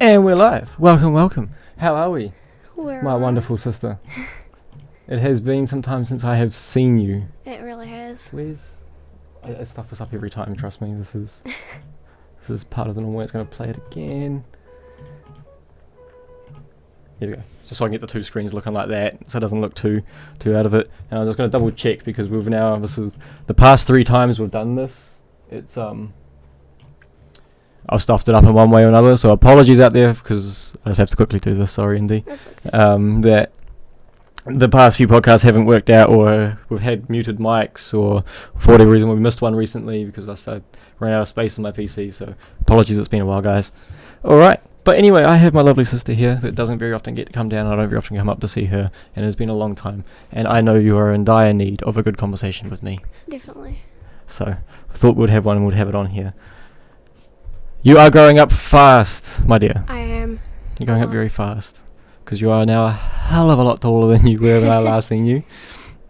And we're live. Welcome, welcome. How are we, We're my wonderful sister? It has been some time since I have seen you. It really has. I stuff this up every time, trust me. This is part of the normal way. It's going to play it again. There we go. Just so I can get the two screens looking like that, so it doesn't look too out of it. And I'm just going to double check because this is the past 3 times we've done this. It's I've stuffed it up in one way or another, so apologies out there because I just have to quickly do this. Sorry, Indy. That's okay. That the past few podcasts haven't worked out, or we've had muted mics, or for whatever reason we missed one recently because I ran out of space on my PC. So apologies, it's been a while, guys. All right, but anyway, I have my lovely sister here that doesn't very often get to come down. I don't very often come up to see her, and it's been a long time. And I know you are in dire need of a good conversation with me. Definitely. So I thought we'd have one and we'd have it on here. You are growing up fast, my dear. I am. You're growing up very fast. Because you are now a hell of a lot taller than you were when I last seen you.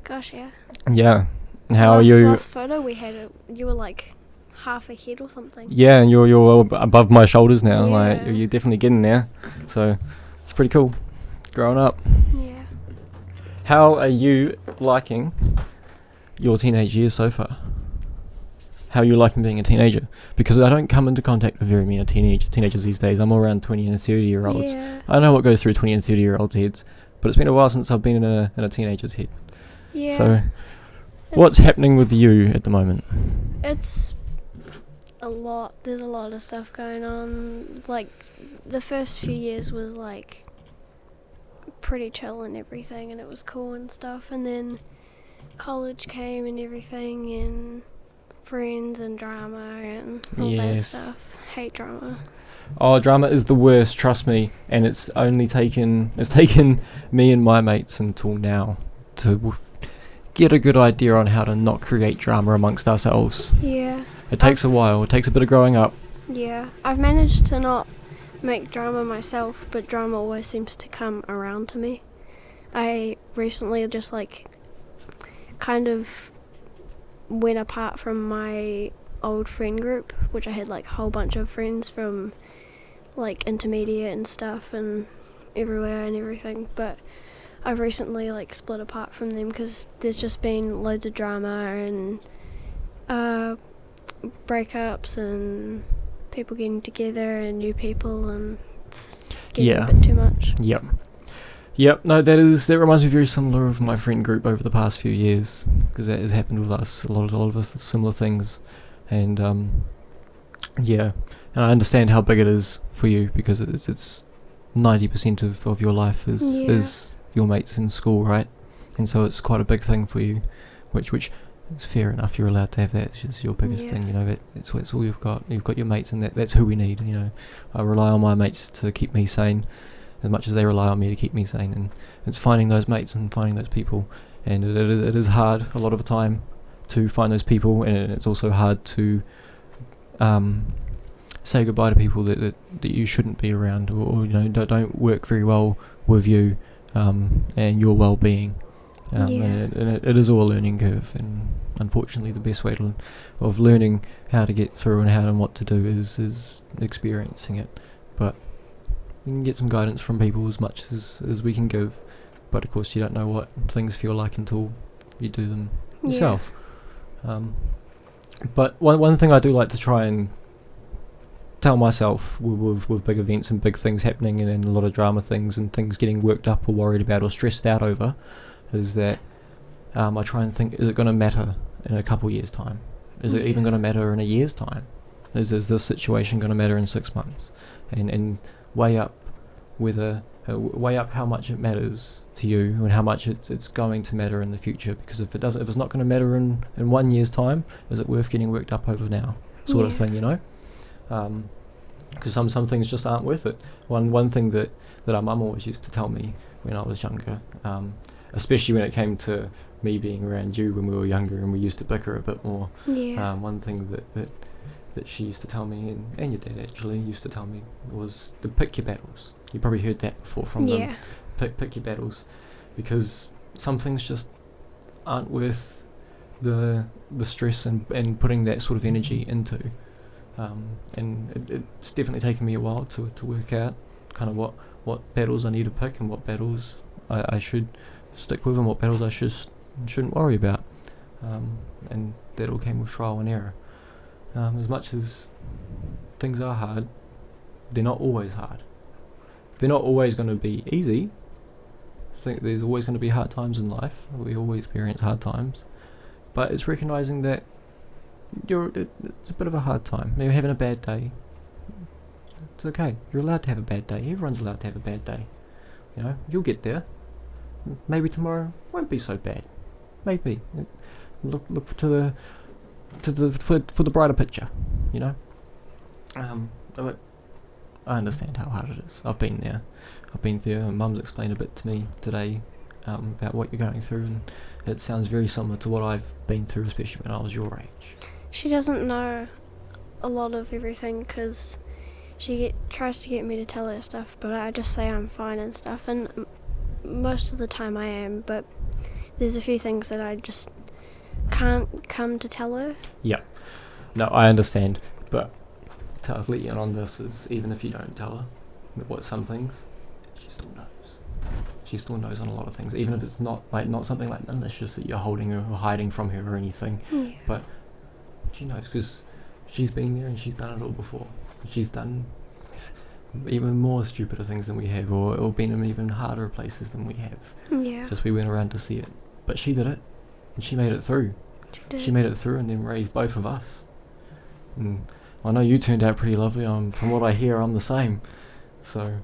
Gosh, yeah. Yeah. How are you? Last photo we had, you were like half a head or something. Yeah, and you're well above my shoulders now. Yeah. Like you're definitely getting there. So it's pretty cool. Growing up. Yeah. How are you liking your teenage years so far? How are you liking being a teenager? Because I don't come into contact with very many teenagers these days. I'm all around 20 and 30-year-olds. Yeah. I know what goes through 20 and 30-year-olds' heads, but it's been a while since I've been in a teenager's head. Yeah. So, what's happening with you at the moment? It's a lot. There's a lot of stuff going on. Like, the first few years was like pretty chill and everything, and it was cool and stuff. And then college came and everything, and friends and drama and all that stuff. Hate drama. Oh, drama is the worst, trust me. And it's taken me and my mates until now to get a good idea on how to not create drama amongst ourselves. Yeah. It takes a while. It takes a bit of growing up. Yeah. I've managed to not make drama myself, but drama always seems to come around to me. I recently just kind of went apart from my old friend group, which I had like a whole bunch of friends from like intermediate and stuff and everywhere and everything, but I've recently split apart from them because there's just been loads of drama and breakups and people getting together and new people, and it's getting a bit too much. Yep, no, that reminds me very similar of my friend group over the past few years, because that has happened with us, a lot of us, similar things, and and I understand how big it is for you, because it's 90% of your life is your mates in school, right? And so it's quite a big thing for you, which is fair enough. You're allowed to have that. It's just your biggest thing, it's all you've got. You've got your mates, and that's who we need. I rely on my mates to keep me sane as much as they rely on me to keep me sane, and it's finding those mates and finding those people, and it is hard a lot of the time to find those people, and it's also hard to say goodbye to people that you shouldn't be around, or don't work very well with you and your well-being, and it is all a learning curve, and unfortunately the best way of learning how to get through and what to do is experiencing it. But you can get some guidance from people as much as we can give, but of course you don't know what things feel like until you do them yourself. But one thing I do like to try and tell myself with big events and big things happening, and a lot of drama things and things getting worked up or worried about or stressed out over, is that I try and think, is it going to matter in a couple years' time? Is it even going to matter in a year's time? Is this situation going to matter in 6 months? And weigh up how much it matters to you and how much it's going to matter in the future. Because if it's not going to matter in 1 year's time, is it worth getting worked up over now? Sort of thing, Because some things just aren't worth it. One thing that our mum always used to tell me when I was younger, especially when it came to me being around you when we were younger and we used to bicker a bit more. One thing that she used to tell me, and your dad actually used to tell me, was to pick your battles. You probably heard that before from them. Pick your battles, because some things just aren't worth the stress and putting that sort of energy into. And it's definitely taken me a while to work out kind of what battles I need to pick and what battles I should stick with and what battles I shouldn't worry about. And that all came with trial and error. As much as things are hard, they're not always hard. They're not always going to be easy. I think there's always going to be hard times in life. We all experience hard times. But it's recognising that it's a bit of a hard time. Maybe having a bad day. It's okay. You're allowed to have a bad day. Everyone's allowed to have a bad day. You know, you'll get there. Maybe tomorrow won't be so bad. Maybe. Look for the brighter picture. You know. But I understand how hard it is. I've been there. Mum's explained a bit to me today about what you're going through, and it sounds very similar to what I've been through, especially when I was your age. She doesn't know a lot of everything because she tries to get me to tell her stuff, but I just say I'm fine and stuff, and most of the time I am, but there's a few things that I just can't come to tell her. Yeah. No, I understand, but to let you in on this is, even if you don't tell her what some things, she still knows. She still knows on a lot of things, even if it's not something like malicious that you're holding her or hiding from her or anything. Yeah. But she knows because she's been there and she's done it all before. She's done even more stupider things than we have, or been in even harder places than we have. Yeah. Just we went around to see it. But she did it, and she made it through. She did. She made it through and then raised both of us. And I know you turned out pretty lovely. From what I hear, I'm the same. So,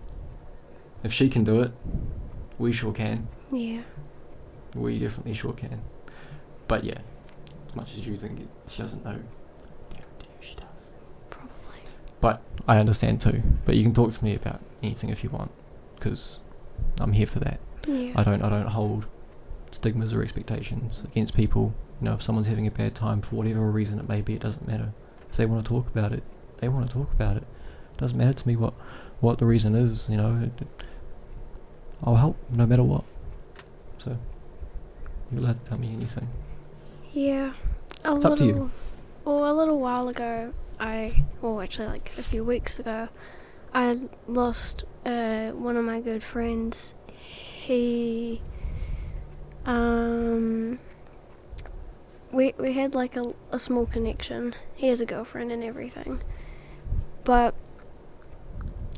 if she can do it, we sure can. Yeah. We definitely sure can. But yeah, as much as you think she doesn't know, I guarantee you she does. Probably. But I understand too. But you can talk to me about anything if you want, because I'm here for that. Yeah. I don't hold stigmas or expectations against people. You know, if someone's having a bad time for whatever reason it may be, it doesn't matter. If they want to talk about it, they want to talk about it. It doesn't matter to me what the reason is. You know, I'll help no matter what. So you're allowed to tell me anything. Yeah. It's up to you. Well, a little while ago, actually like a few weeks ago, I lost one of my good friends. He, we had like a small connection. He has a girlfriend and everything. But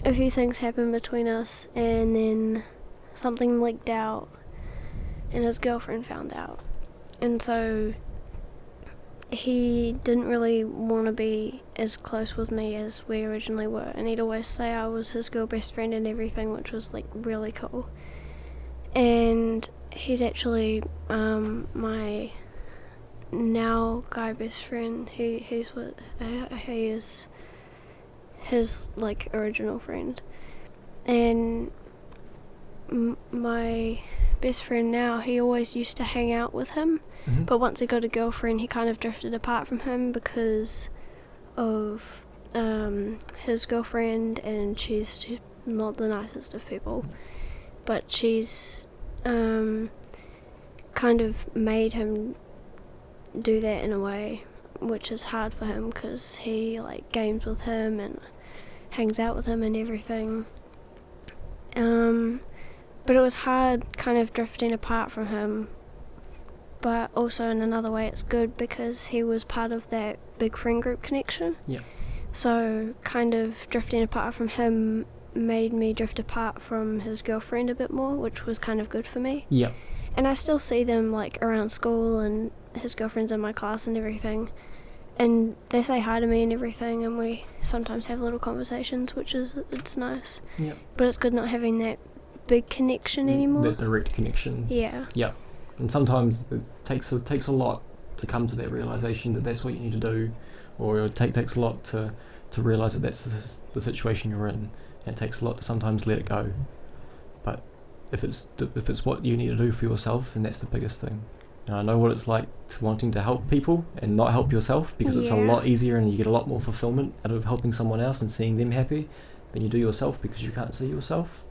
a few things happened between us, and then something leaked out, and his girlfriend found out. And so he didn't really want to be as close with me as we originally were, and he'd always say I was his girl best friend and everything, which was like really cool. And he's actually my now guy best friend. He is his like original friend, and my best friend now, he always used to hang out with him. Mm-hmm. But once he got a girlfriend, he kind of drifted apart from him because of his girlfriend, and she's not the nicest of people. But she's kind of made him do that in a way, which is hard for him because he like games with him and hangs out with him and everything. But it was hard kind of drifting apart from him. But also in another way it's good because he was part of that big friend group connection. Yeah. So kind of drifting apart from him made me drift apart from his girlfriend a bit more, which was kind of good for me. Yeah. And I still see them like around school, and his girlfriend's in my class and everything. And they say hi to me and everything, and we sometimes have little conversations, it's nice. Yeah. But it's good not having that big connection anymore. That direct connection. Yeah. Yeah. And sometimes it takes a lot to come to that realization that that's what you need to do, or it takes a lot to realize that that's the situation you're in, and it takes a lot to sometimes let it go. But if it's what you need to do for yourself, then that's the biggest thing. And I know what it's like to wanting to help people and not help yourself, because it's a lot easier and you get a lot more fulfillment out of helping someone else and seeing them happy than you do yourself, because you can't see yourself.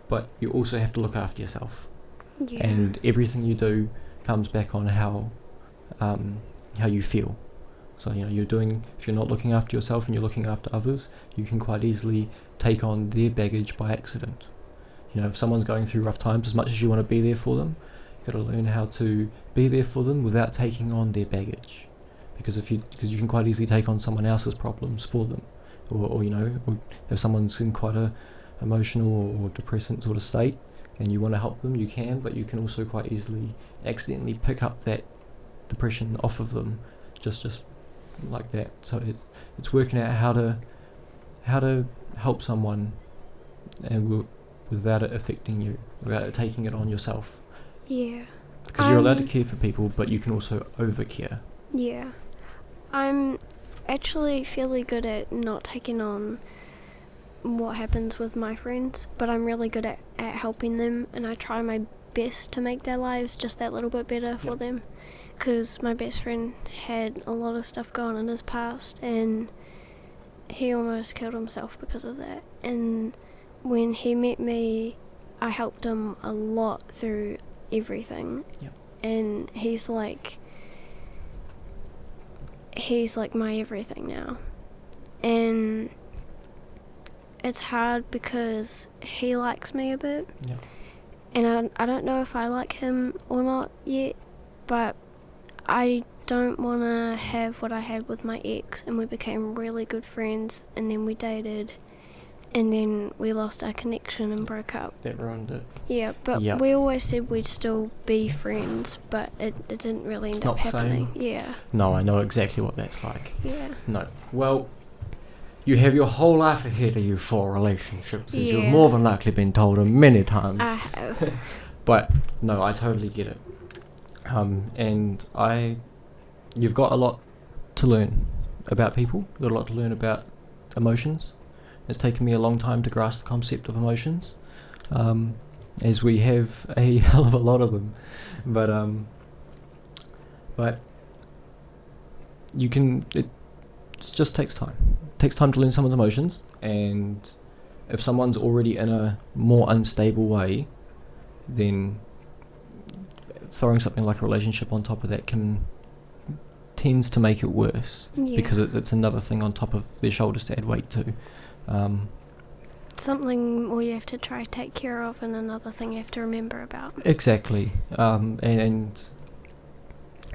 But you also have to look after yourself. Yeah. And everything you do comes back on how you feel. So, you know, if you're not looking after yourself and you're looking after others, you can quite easily take on their baggage by accident. You know, if someone's going through rough times, as much as you want to be there for them, you've got to learn how to be there for them without taking on their baggage. Because you can quite easily take on someone else's problems for them. Or you know, or if someone's in quite a emotional or depressant sort of state and you want to help them, you can, but you can also quite easily accidentally pick up that depression off of them just like that. So it's working out how to help someone and without it affecting you, without it taking it on yourself. Yeah. Because you're allowed to care for people, but you can also over-care. Yeah. I'm actually fairly good at not taking on what happens with my friends, but I'm really good at helping them, and I try my best to make their lives just that little bit better for them. Because my best friend had a lot of stuff going on in his past, and he almost killed himself because of that. And when he met me, I helped him a lot through everything. Yep. And he's like my everything now. And it's hard because he likes me a bit. Yeah. And I don't know if I like him or not yet, but I don't want to have what I had with my ex, and we became really good friends, and then we dated, and then we lost our connection and broke up. That ruined it. Yeah, but we always said we'd still be friends, but it didn't really end up happening. Yeah. No, I know exactly what that's like. Yeah. No. Well, you have your whole life ahead of you for relationships, as you've Yeah. more than likely been told many times. I have. But no, I totally get it. And you've got a lot to learn about people. You've got a lot to learn about emotions. It's taken me a long time to grasp the concept of emotions, as we have a hell of a lot of them. But you can. It just takes time. It takes time to learn someone's emotions, and if someone's already in a more unstable way, then throwing something like a relationship on top of that tends to make it worse. Yeah. Because it's another thing on top of their shoulders to add weight to. Something you have to try to take care of, and another thing you have to remember about. Exactly. And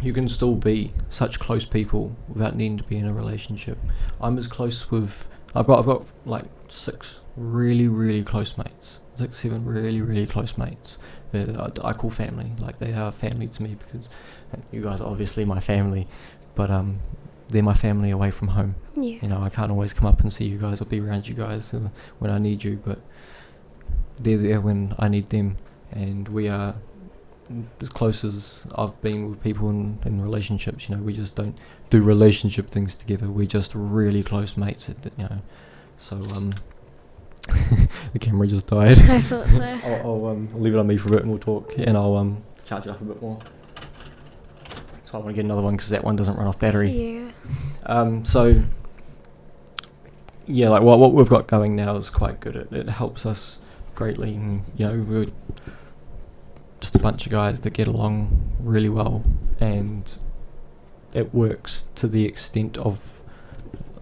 you can still be such close people without needing to be in a relationship. I'm as close with... I've got like 6 really, really close mates. 6, 7 really, really close mates that I call family. Like, they are family to me, because you guys are obviously my family, but they're my family away from home. Yeah. You know, I can't always come up and see you guys or be around you guys when I need you, but they're there when I need them, and we are as close as I've been with people in relationships. You know, we just don't do relationship things together. We're just really close mates, you know. So, the camera just died. I thought so. I'll leave it on me for a bit and we'll talk, and I'll charge it up a bit more. So I want to get another one because that one doesn't run off battery. Yeah. So yeah, like what we've got going now is quite good. It helps us greatly, and you know, we're just a bunch of guys that get along really well, and it works to the extent of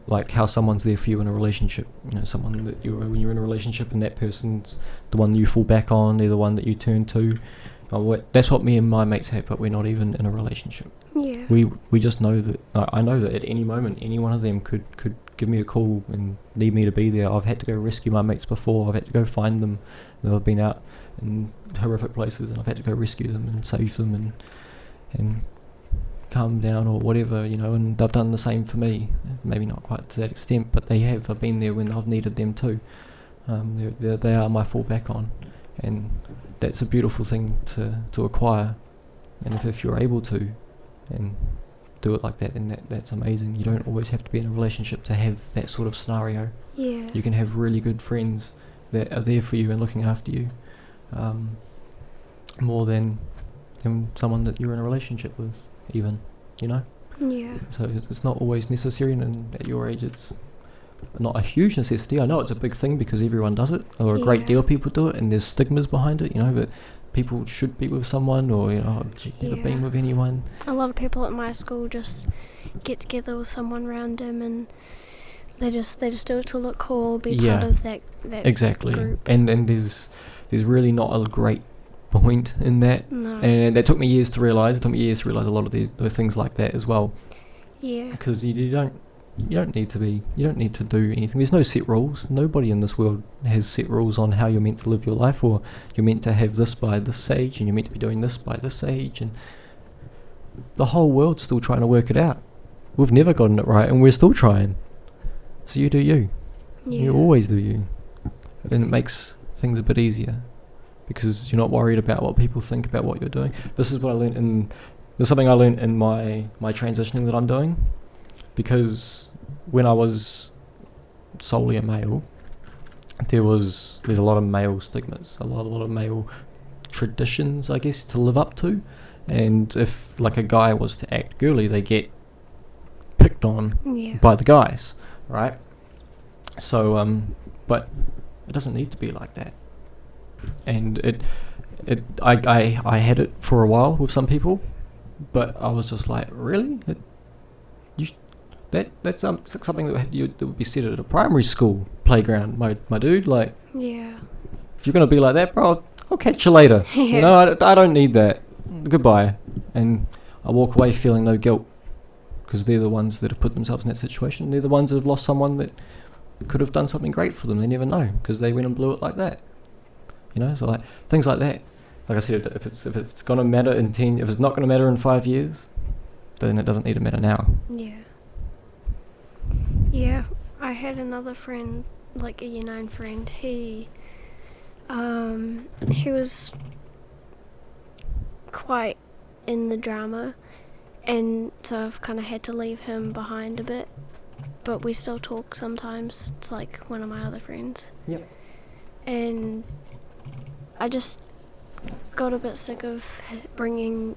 like how someone's there for you in a relationship. You know, someone that when you're in a relationship and that person's the one you fall back on, they're the one that you turn to. That's what me and my mates have, but we're not even in a relationship. Yeah. We just know that I know that at any moment any one of them could give me a call and need me to be there. I've had to go rescue my mates before. I've had to go find them. I've been out in horrific places and I've had to go rescue them and save them and calm down or whatever, you know, and they've done the same for me. Maybe not quite to that extent, but they have. I've been there when I've needed them too. They are my fallback on, and that's a beautiful thing to acquire. And if you're able to and do it like that, then that's amazing. You don't always have to be in a relationship to have that sort of scenario. Yeah. You can have really good friends that are there for you and looking after you, more than someone that you're in a relationship with, even, you know? Yeah. So it's not always necessary, and at your age it's not a huge necessity. I know it's a big thing because everyone does it, or a great Yeah. deal of people do it, and there's stigmas behind it, you know, but people should be with someone, or have you never been with anyone? A lot of people at my school just get together with someone random, and they just do it to look cool, be part of that exactly group. and there's really not a great point in that. No. And that took me years to realise. It took me years to realise a lot of those things like that as well. Yeah. Because you don't need to do anything. There's no set rules. Nobody in this world has set rules on how you're meant to live your life, or you're meant to have this by this age, and you're meant to be doing this by this age, and the whole world's still trying to work it out. We've never gotten it right, and we're still trying. So you do you. Yeah. You always do you. And it makes things a bit easier, because you're not worried about what people think about what you're doing. This is what I learned there's something I learned in my transitioning that I'm doing, because when I was solely a male, there's a lot of male stigmas, a lot of male traditions, I guess, to live up to. And if like a guy was to act girly, they get picked on by the guys, right? So but it doesn't need to be like that. And I had it for a while with some people, but I was just like, really? That's something that would be said at a primary school playground, my dude. Like, Yeah. if you're gonna be like that, bro, I'll catch you later. Yeah. I don't need that. Goodbye. And I walk away feeling no guilt, because they're the ones that have put themselves in that situation. They're the ones that have lost someone that could have done something great for them. They never know, because they went and blew it like that. So like things like that. Like I said, if it's gonna matter in 10, if it's not gonna matter in 5 years, then it doesn't need to matter now. Yeah. Yeah. I had another friend, like a year 9 friend. He was quite in the drama, and so I've kind of had to leave him behind a bit. But we still talk sometimes. It's like one of my other friends. Yep. And I just got a bit sick of bringing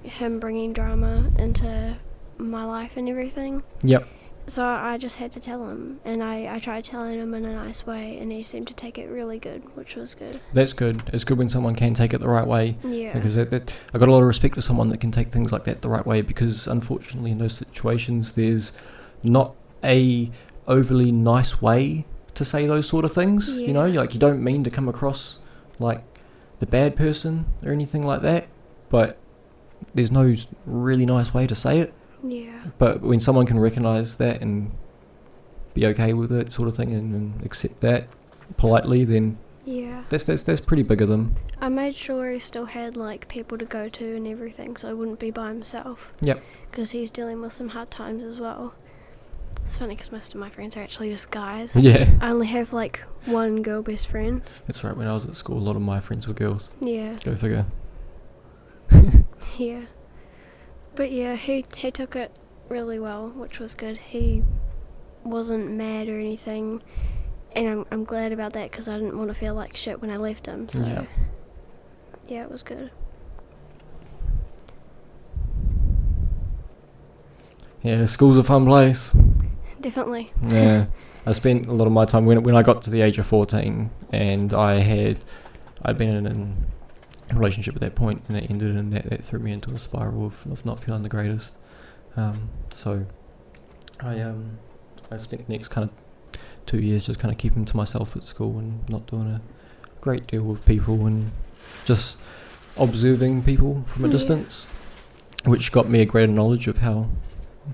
drama into my life and everything. Yep. So I just had to tell him, and I tried telling him in a nice way, and he seemed to take it really good, which was good. That's good. It's good when someone can take it the right way. Yeah. Because I got a lot of respect for someone that can take things like that the right way, because unfortunately in those situations there's not a overly nice way to say those sort of things. Yeah. Like, you don't mean to come across like the bad person or anything like that, but there's no really nice way to say it. Yeah. But when someone can recognise that and be okay with it, sort of thing, and accept that politely, then Yeah. that's pretty big of them. I made sure he still had like people to go to and everything, so he wouldn't be by himself. Yep. Because he's dealing with some hard times as well. It's funny because most of my friends are actually just guys. Yeah. I only have like one girl best friend. That's right. When I was at school, a lot of my friends were girls. Yeah. Go figure. Yeah. But yeah, he took it really well, which was good. He wasn't mad or anything, and I'm glad about that, because I didn't want to feel like shit when I left him. So yeah, it was good. Yeah, school's a fun place. Definitely. Yeah. I spent a lot of my time when I got to the age of 14, and I'd been in a relationship at that point, and it ended, and that threw me into a spiral of not feeling the greatest. So I spent the next kind of 2 years just kind of keeping to myself at school and not doing a great deal with people, and just observing people from a distance, which got me a greater knowledge of how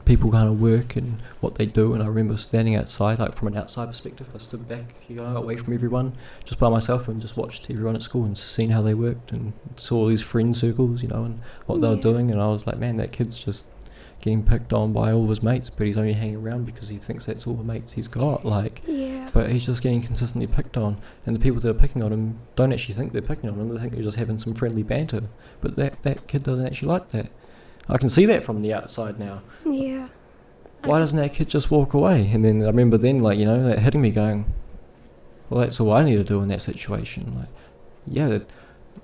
people kind of work and what they do. And I remember standing outside, like from an outside perspective, I stood back, away from everyone, just by myself, and just watched everyone at school and seen how they worked, and saw all these friend circles, and what they were doing. And I was like, man, that kid's just getting picked on by all of his mates, but he's only hanging around because he thinks that's all the mates he's got. But he's just getting consistently picked on, and the people that are picking on him don't actually think they're picking on him. They think they're just having some friendly banter, but that kid doesn't actually like that. I can see that from the outside now. Yeah. Why doesn't that kid just walk away? And then I remember then, that hitting me, going, well, that's all I need to do in that situation.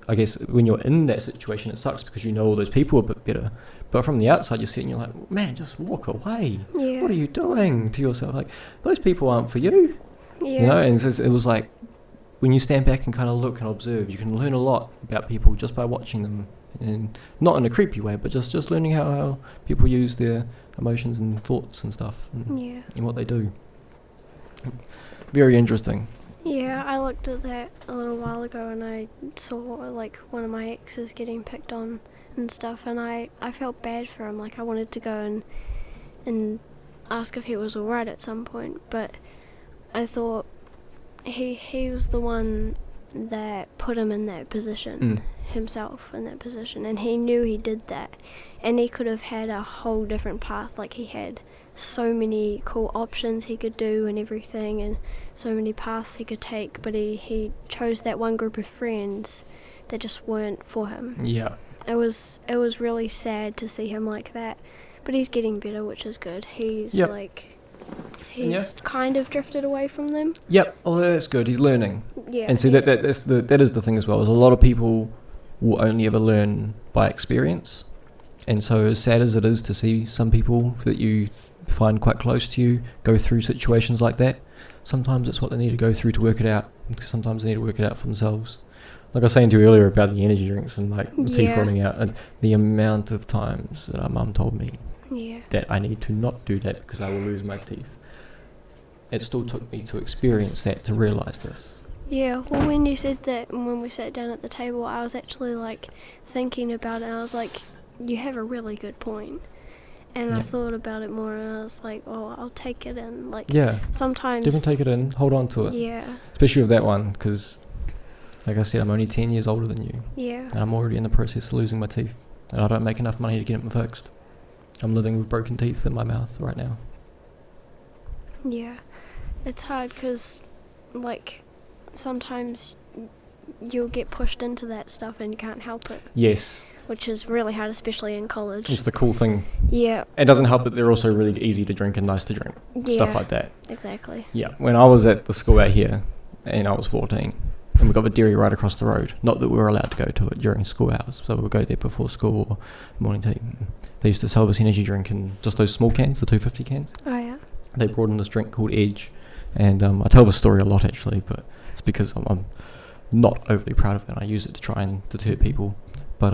I guess when you're in that situation, it sucks because all those people are a bit better. But from the outside, you're sitting, you're like, man, just walk away. Yeah. What are you doing to yourself? Like, those people aren't for you. Yeah. And it was like, when you stand back and kind of look and observe, you can learn a lot about people just by watching them, and not in a creepy way, but just learning how people use their emotions and thoughts and stuff, and what they do. Very interesting. Yeah, I looked at that a little while ago and I saw like one of my exes getting picked on and stuff, and I felt bad for him. Like I wanted to go and ask if he was alright at some point, but I thought he was the one that put him in that position, himself in that position, and he knew he did that, and he could have had a whole different path. Like he had so many cool options he could do and everything, and so many paths he could take, but he chose that one group of friends that just weren't for him. Yeah. It was really sad to see him like that, but he's getting better, which is good. He's kind of drifted away from them. Yep. Oh, that's good. He's learning. Yeah. And see, that is the thing as well. Is a lot of people will only ever learn by experience, and so as sad as it is to see some people that you find quite close to you go through situations like that, sometimes it's what they need to go through to work it out. Because sometimes they need to work it out for themselves. Like I was saying to you earlier about the energy drinks and like the teeth rotting out, and the amount of times that our mum told me that I need to not do that because I will lose my teeth. It still took me to experience that to realise this. Yeah, well, when you said that, and when we sat down at the table, I was actually like thinking about it, and I was like, you have a really good point. And I thought about it more, and I was like, oh, I'll take it in. Like, sometimes... Definitely take it in, hold on to it. Yeah. Especially with that one, because, like I said, I'm only 10 years older than you. Yeah. And I'm already in the process of losing my teeth. And I don't make enough money to get them fixed. I'm living with broken teeth in my mouth right now. Yeah. It's hard because, like, sometimes you'll get pushed into that stuff and you can't help it. Yes. Which is really hard, especially in college. It's the cool thing. Yeah. It doesn't help that they're also really easy to drink and nice to drink. Yeah. Stuff like that. Exactly. Yeah. When I was at the school out here, and I was 14, and we got the dairy right across the road. Not that we were allowed to go to it during school hours, so we would go there before school or morning tea. They used to sell this energy drink in just those small cans, the 250 cans. Oh, yeah. They brought in this drink called Edge, and I tell this story a lot actually, but it's because I'm not overly proud of it. I use it to try and deter people, but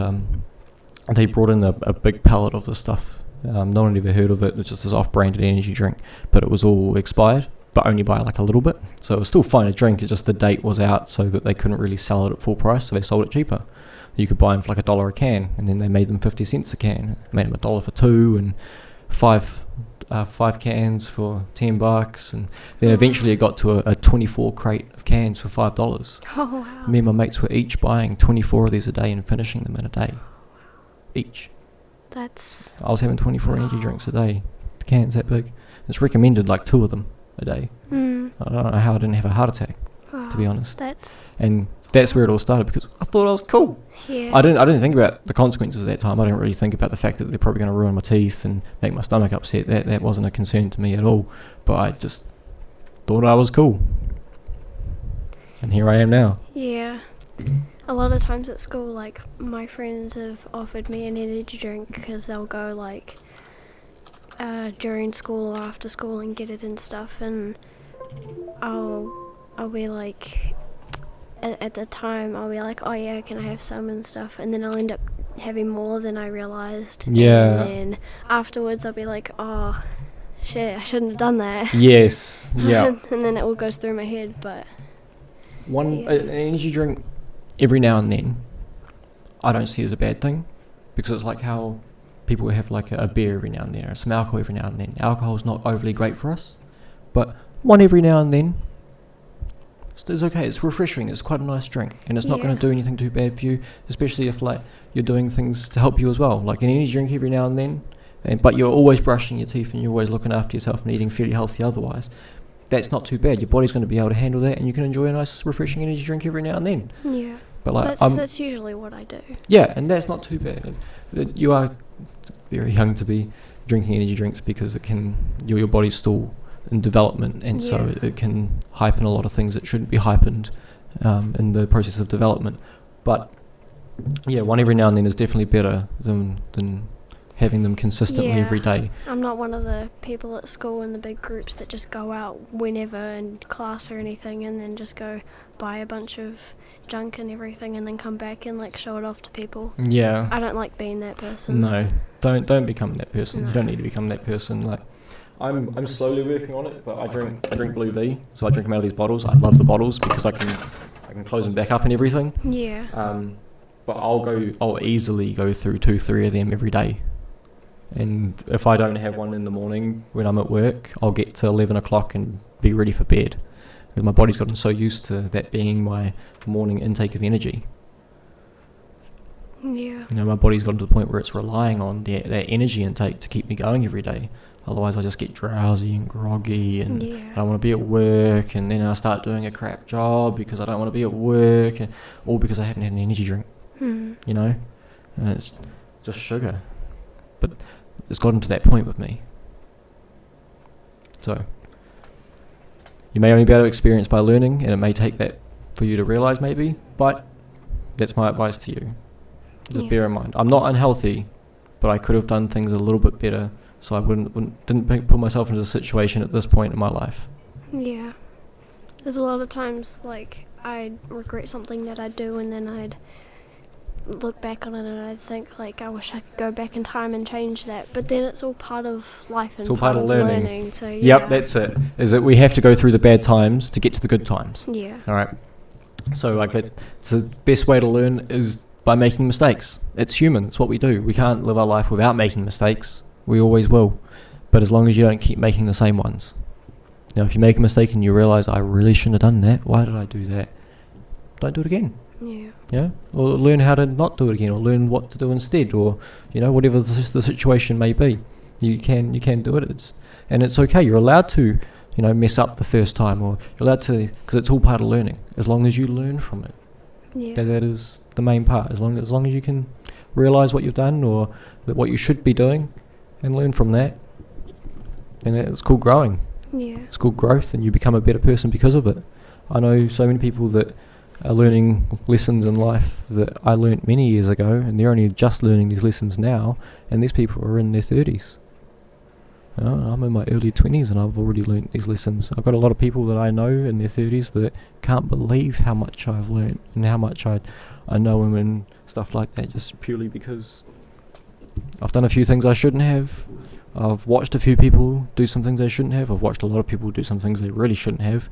they brought in a big pallet of this stuff. No one had ever heard of it. It's just this off-branded energy drink, but it was all expired, but only by like a little bit. So it was still fine to drink. It's just the date was out, so that they couldn't really sell it at full price. So they sold it cheaper. You could buy them for like $1 a can, and then they made them 50 cents a can. Made them $1 for 2, and five cans for $10, and then eventually it got to a 24 crate of cans for $5. Oh, wow. Me and my mates were each buying 24 of these a day and finishing them in a day. Each. I was having 24 energy drinks a day. The can's that big. It's recommended like 2 of them a day. I don't know how I didn't have a heart attack, to be honest. And that's where it all started, because I thought I was cool. Yeah. I didn't think about the consequences at that time. I didn't really think about the fact that they're probably going to ruin my teeth and make my stomach upset. That wasn't a concern to me at all. But I just thought I was cool. And here I am now. Yeah. A lot of times at school, like, my friends have offered me an energy drink because they'll go, like, during school or after school and get it and stuff, and I'll be like, at the time, I'll be like, oh yeah, can I have some and stuff, and then I'll end up having more than I realised. Yeah. And then afterwards I'll be like, oh, shit, I shouldn't have done that. Yes. Yeah. And then it all goes through my head, but... An energy drink every now and then, I don't see as a bad thing, because it's like how people have like a beer every now and then, or some alcohol every now and then. Alcohol's not overly great for us, but one every now and then is okay. It's refreshing. It's quite a nice drink, and it's not going to do anything too bad for you, especially if like you're doing things to help you as well, like an energy drink every now and then. But you're always brushing your teeth and you're always looking after yourself and eating fairly healthy otherwise. That's not too bad. Your body's going to be able to handle that, and you can enjoy a nice refreshing energy drink every now and then. Yeah. But like that's usually what I do. Yeah, and that's not too bad. You are very young to be drinking energy drinks, because your body's still in development, and so it can hypen a lot of things that shouldn't be hypened in the process of development. But yeah, one every now and then is definitely better than having them consistently every day. I'm not one of the people at school in the big groups that just go out whenever in class or anything and then just go buy a bunch of junk and everything and then come back and like show it off to people. Yeah. I don't like being that person. No, don't become that person. No. You don't need to become that person. Like, I'm slowly working on it, but I drink Blue V, so I drink them out of these bottles. I love the bottles because I can close them back up and everything. Yeah. But I'll easily go through 2-3 of them every day. And if I don't have one in the morning when I'm at work, I'll get to 11 o'clock and be ready for bed. Because my body's gotten so used to that being my morning intake of energy. Yeah. You know, my body's gotten to the point where it's relying on that energy intake to keep me going every day. Otherwise I just get drowsy and groggy and I don't want to be at work, and then I start doing a crap job because I don't want to be at work, and all because I haven't had an energy drink. You know, and it's just sugar. But it's gotten to that point with me. So you may only be able to experience by learning, and it may take that for you to realise maybe, but that's my advice to you. Just bear in mind, I'm not unhealthy, but I could have done things a little bit better, so I didn't put myself into a situation at this point in my life. Yeah. There's a lot of times like I'd regret something that I do, and then I'd look back on it and I'd think like I wish I could go back in time and change that, but then it's all part of life and it's all part of learning. So Yep, that's it. Is that we have to go through the bad times to get to the good times. Yeah. All right. So like that, so the best way to learn is by making mistakes. It's human. It's what we do. We can't live our life without making mistakes. We always will. But as long as you don't keep making the same ones. Now, if you make a mistake and you realise I really shouldn't have done that, why did I do that? Don't do it again. Yeah. Yeah, or learn how to not do it again, or learn what to do instead, or whatever the situation may be. You can do it. And it's okay. You're allowed to, mess up the first time, or you're allowed to, because it's all part of learning. As long as you learn from it, that is the main part. As long as you can realise what you've done or what you should be doing, and learn from that, and it's called growing. Yeah. It's called growth, and you become a better person because of it. I know so many people that are learning lessons in life that I learnt many years ago, and they're only just learning these lessons now, and these people are in their 30s. I'm in my early 20s and I've already learnt these lessons. I've got a lot of people that I know in their 30s that can't believe how much I've learnt and how much I know them and stuff like that, just purely because I've done a few things I shouldn't have. I've watched a few people do some things they shouldn't have. I've watched a lot of people do some things they really shouldn't have,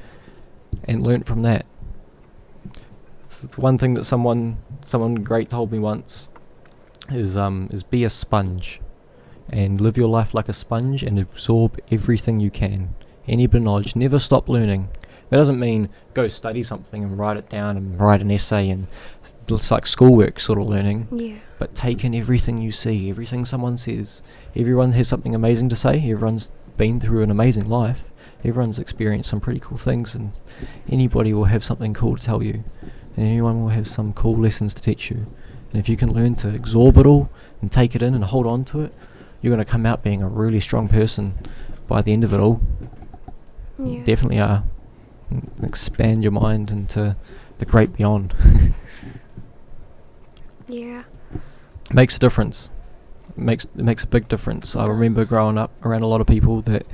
and learnt from that. So one thing that someone great told me once is be a sponge, and live your life like a sponge and absorb everything you can. Any bit of knowledge, never stop learning. That doesn't mean go study something and write it down and write an essay, and it's like schoolwork sort of learning. Yeah. But take in everything you see, everything someone says. Everyone has something amazing to say. Everyone's been through an amazing life. Everyone's experienced some pretty cool things, and anybody will have something cool to tell you. And anyone will have some cool lessons to teach you. And if you can learn to absorb it all and take it in and hold on to it, you're going to come out being a really strong person by the end of it all. Yeah. Definitely are. Expand your mind into the great beyond. Yeah. Makes a difference. It makes a big difference. I remember growing up around a lot of people that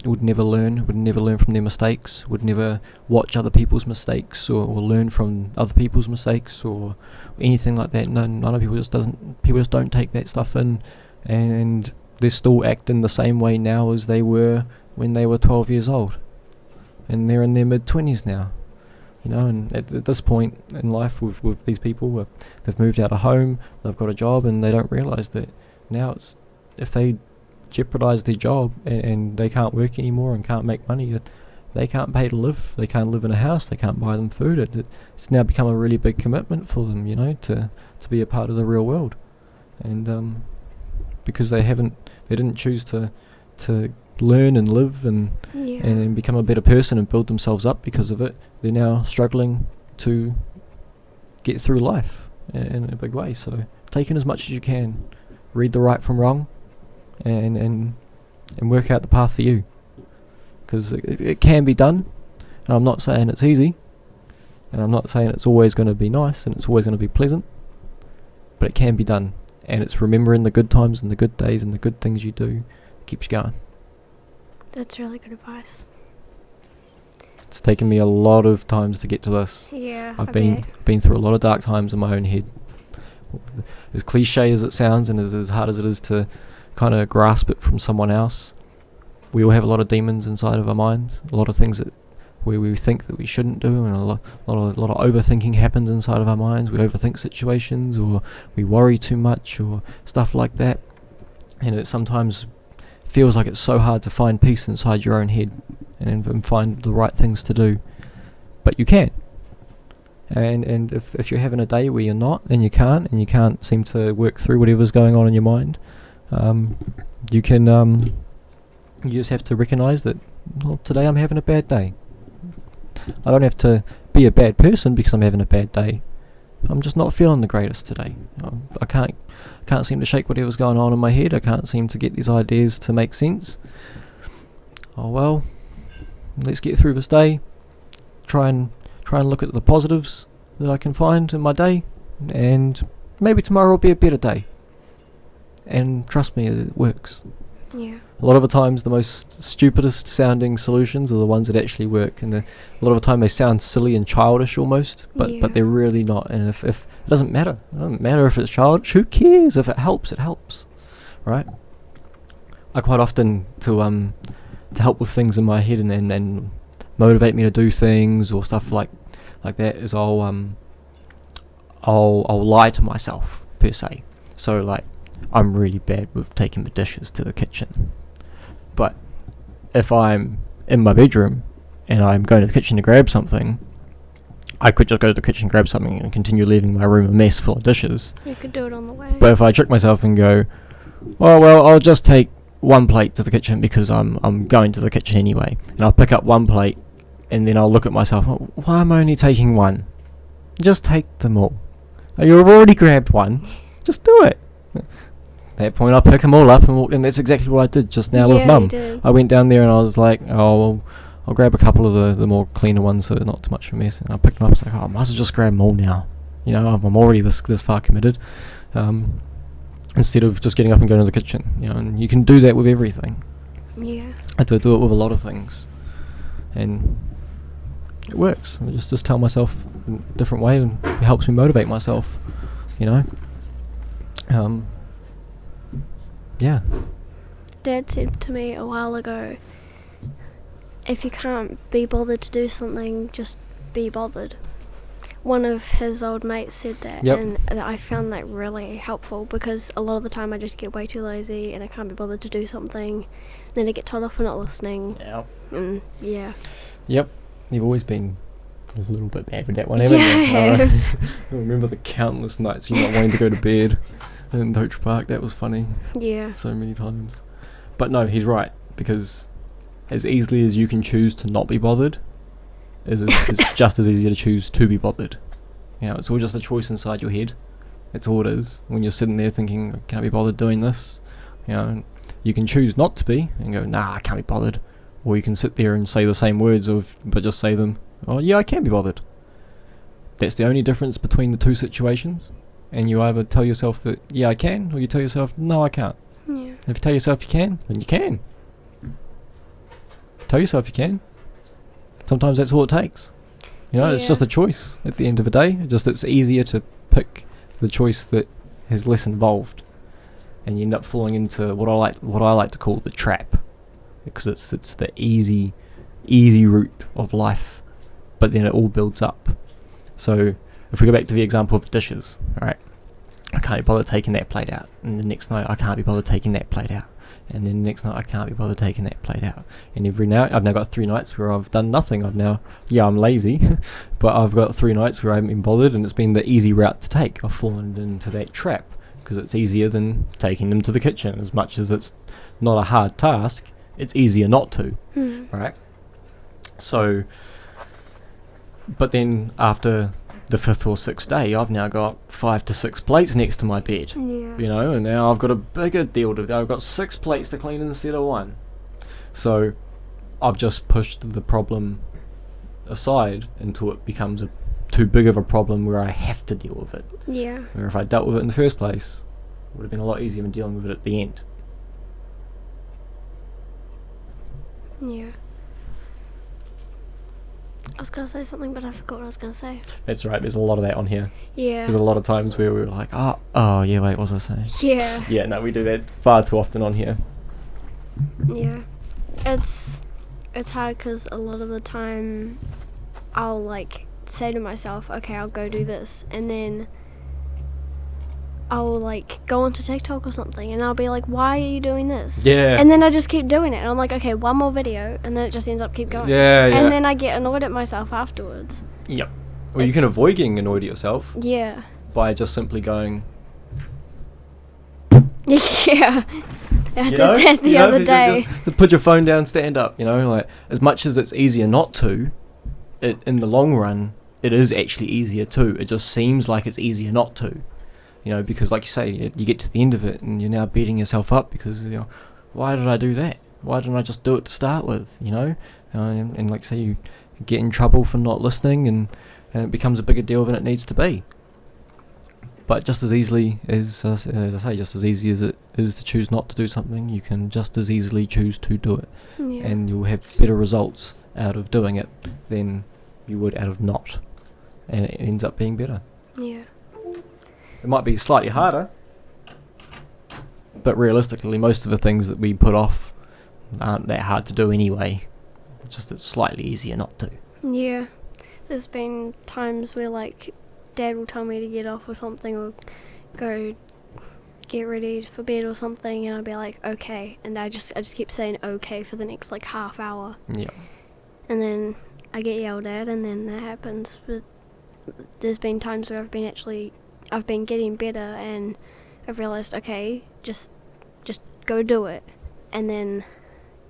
would never learn from their mistakes, would never watch other people's mistakes or learn from other people's mistakes or anything like that. None of people just don't take that stuff in, and they're still acting the same way now as they were when they were 12 years old, and they're in their mid-20s now. And at this point in life with these people, they've moved out of home, they've got a job, and they don't realise that now it's, if they jeopardise their job and they can't work anymore and can't make money, they can't pay to live, they can't live in a house, they can't buy them food. It's now become a really big commitment for them, to be a part of the real world. And because they didn't choose to learn and live and become a better person and build themselves up because of it, they're now struggling to get through life in a big way. So take in as much as you can, read the right from wrong, and work out the path for you, because it can be done. And I'm not saying it's easy, and I'm not saying it's always going to be nice and it's always going to be pleasant, but it can be done, and it's remembering the good times and the good days and the good things you do that keeps you going. That's really good advice. It's taken me a lot of times to get to this. Yeah, I've been through a lot of dark times in my own head. As cliche as it sounds, and as hard as it is to kind of grasp it from someone else, we all have a lot of demons inside of our minds. A lot of things that where we think that we shouldn't do, and a lot of overthinking happens inside of our minds. We overthink situations, or we worry too much, or stuff like that. And it sometimes feels like it's so hard to find peace inside your own head and find the right things to do, but you can. And if you're having a day where you're not, and you can't seem to work through whatever's going on in your mind, you just have to recognise that, well, today I'm having a bad day. I don't have to be a bad person because I'm having a bad day. I'm just not feeling the greatest today. I can't seem to shake whatever's going on in my head. I can't seem to get these ideas to make sense. Oh well, let's get through this day. Try and look at the positives that I can find in my day, and maybe tomorrow will be a better day. And trust me, it works. Yeah. A lot of the times the most stupidest sounding solutions are the ones that actually work, and a lot of the time they sound silly and childish almost, but they're really not. And if it doesn't matter if it's childish, who cares? If it helps, it helps, right? I quite often to help with things in my head and motivate me to do things or stuff like that is I'll lie to myself per se. So like, I'm really bad with taking the dishes to the kitchen, but if I'm in my bedroom and I'm going to the kitchen to grab something, I could just go to the kitchen, grab something, and continue leaving my room a mess full of dishes. You could do it on the way. But if I trick myself and go, oh well, I'll just take one plate to the kitchen because I'm going to the kitchen anyway, and I'll pick up one plate, and then I'll look at myself, why am I only taking one? Just take them all. You've already grabbed one, just do it. At that point, I pick them all up and walk in. That's exactly what I did just now with Mum. I went down there and I was like, I'll grab a couple of the more cleaner ones so they're not too much of a mess. And I picked them up. I was like, I might as well just grab them all now. You know, I'm already this far committed. Instead of just getting up and going to the kitchen. You know, and you can do that with everything. Yeah. I had to do it with a lot of things, and it works. I just tell myself in a different way, and it helps me motivate myself. You know. Yeah. Dad said to me a while ago, if you can't be bothered to do something, just be bothered. One of his old mates said that, and I found that really helpful, because a lot of the time I just get way too lazy and I can't be bothered to do something, then I get told off for not listening. Yeah. Yep. You've always been a little bit bad with that one, haven't you? I remember the countless nights you not wanting to go to bed in Doach Park. That was funny. Yeah. So many times. But no, he's right, because as easily as you can choose to not be bothered, it's just as easy to choose to be bothered. You know, it's all just a choice inside your head. That's all it is. When you're sitting there thinking, I can't be bothered doing this, you know, you can choose not to be and go, nah, I can't be bothered. Or you can sit there and say the same words but just say them, oh yeah, I can be bothered. That's the only difference between the two situations. And you either tell yourself that, yeah, I can, or you tell yourself, no, I can't. Yeah. If you tell yourself you can, then you can. Tell yourself you can. Sometimes that's all it takes. You know, it's just a choice at the end of the day. It's easier to pick the choice that is less involved, and you end up falling into what I like to call the trap, because it's the easy route of life, but then it all builds up. So if we go back to the example of dishes, alright, I can't be bothered taking that plate out, and the next night I can't be bothered taking that plate out, and then the next night I can't be bothered taking that plate out, and every night I've now got 3 nights where I've done nothing. I'm lazy, but I've got 3 nights where I haven't been bothered, and it's been the easy route to take. I've fallen into that trap because it's easier than taking them to the kitchen. As much as it's not a hard task, it's easier not to, right? So, but then after the 5th or 6th day, I've now got 5 to 6 plates next to my bed. Yeah. You know, and now I've got a bigger deal to do. I've got 6 plates to clean instead of 1. So I've just pushed the problem aside until it becomes too big of a problem where I have to deal with it. Yeah. Where if I dealt with it in the first place, Would have been a lot easier than dealing with it at the end. Yeah. I was going to say something, but I forgot what I was going to say. That's right, there's a lot of that on here. Yeah. There's a lot of times where we were like, oh yeah, wait, what was I saying? Yeah. Yeah, no, we do that far too often on here. Yeah. It's hard because a lot of the time I'll like say to myself, okay, I'll go do this, and then I'll like go onto TikTok or something, and I'll be like, why are you doing this? Yeah. And then I just keep doing it, and I'm like, okay, one more video, and then it just ends up keep going. Yeah, yeah. And then I get annoyed at myself afterwards. Yep. Well, you can avoid getting annoyed at yourself Yeah. by just simply going, Yeah. I did that the other day. Just put your phone down, stand up, like, as much as it's easier not to, in the long run, it is actually easier to. It just seems like it's easier not to, because like you say, you get to the end of it and you're now beating yourself up because, why did I do that? Why didn't I just do it to start with, and like say you get in trouble for not listening and it becomes a bigger deal than it needs to be. But just as easily as I say, just as easy as it is to choose not to do something, you can just as easily choose to do it. Yeah. And you'll have better results out of doing it than you would out of not. And it ends up being better. Yeah. It might be slightly harder, but realistically, most of the things that we put off aren't that hard to do anyway. Just it's slightly easier not to. Yeah. There's been times where like Dad will tell me to get off or something, or go get ready for bed or something, and I'll be like, okay, and I just keep saying okay for the next like half hour. Yeah. And then I get yelled at, and then that happens. But there's been times where I've been getting better, and I've realised, okay, just go do it, and then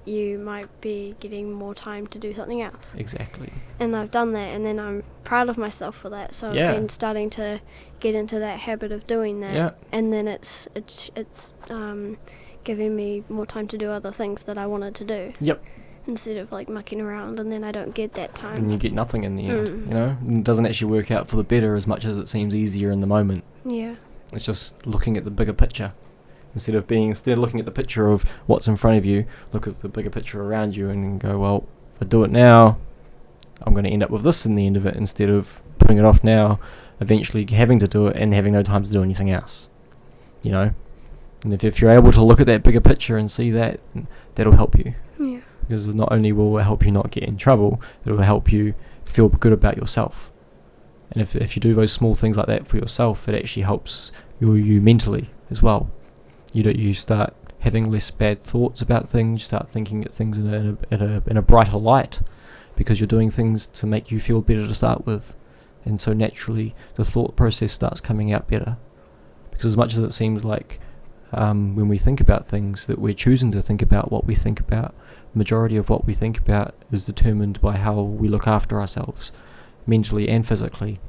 you might be getting more time to do something else. Exactly. And I've done that, and then I'm proud of myself for that. So Yeah. I've been starting to get into that habit of doing that. Yeah. And then it's giving me more time to do other things that I wanted to do. Yep. Instead of like mucking around, and then I don't get that time. And you get nothing in the end, And it doesn't actually work out for the better as much as it seems easier in the moment. Yeah. It's just looking at the bigger picture. Instead of looking at the picture of what's in front of you, look at the bigger picture around you and go, well, if I do it now, I'm going to end up with this in the end of it, instead of putting it off now, eventually having to do it and having no time to do anything else. And if you're able to look at that bigger picture and see that, that'll help you. Yeah. Because not only will it help you not get in trouble, it'll help you feel good about yourself. And if you do those small things like that for yourself, it actually helps you mentally as well. You start having less bad thoughts about things. You start thinking at things in a brighter light, because you're doing things to make you feel better to start with, and so naturally the thought process starts coming out better. Because as much as it seems like when we think about things that we're choosing to think about what we think about, the majority of what we think about is determined by how we look after ourselves, mentally and physically,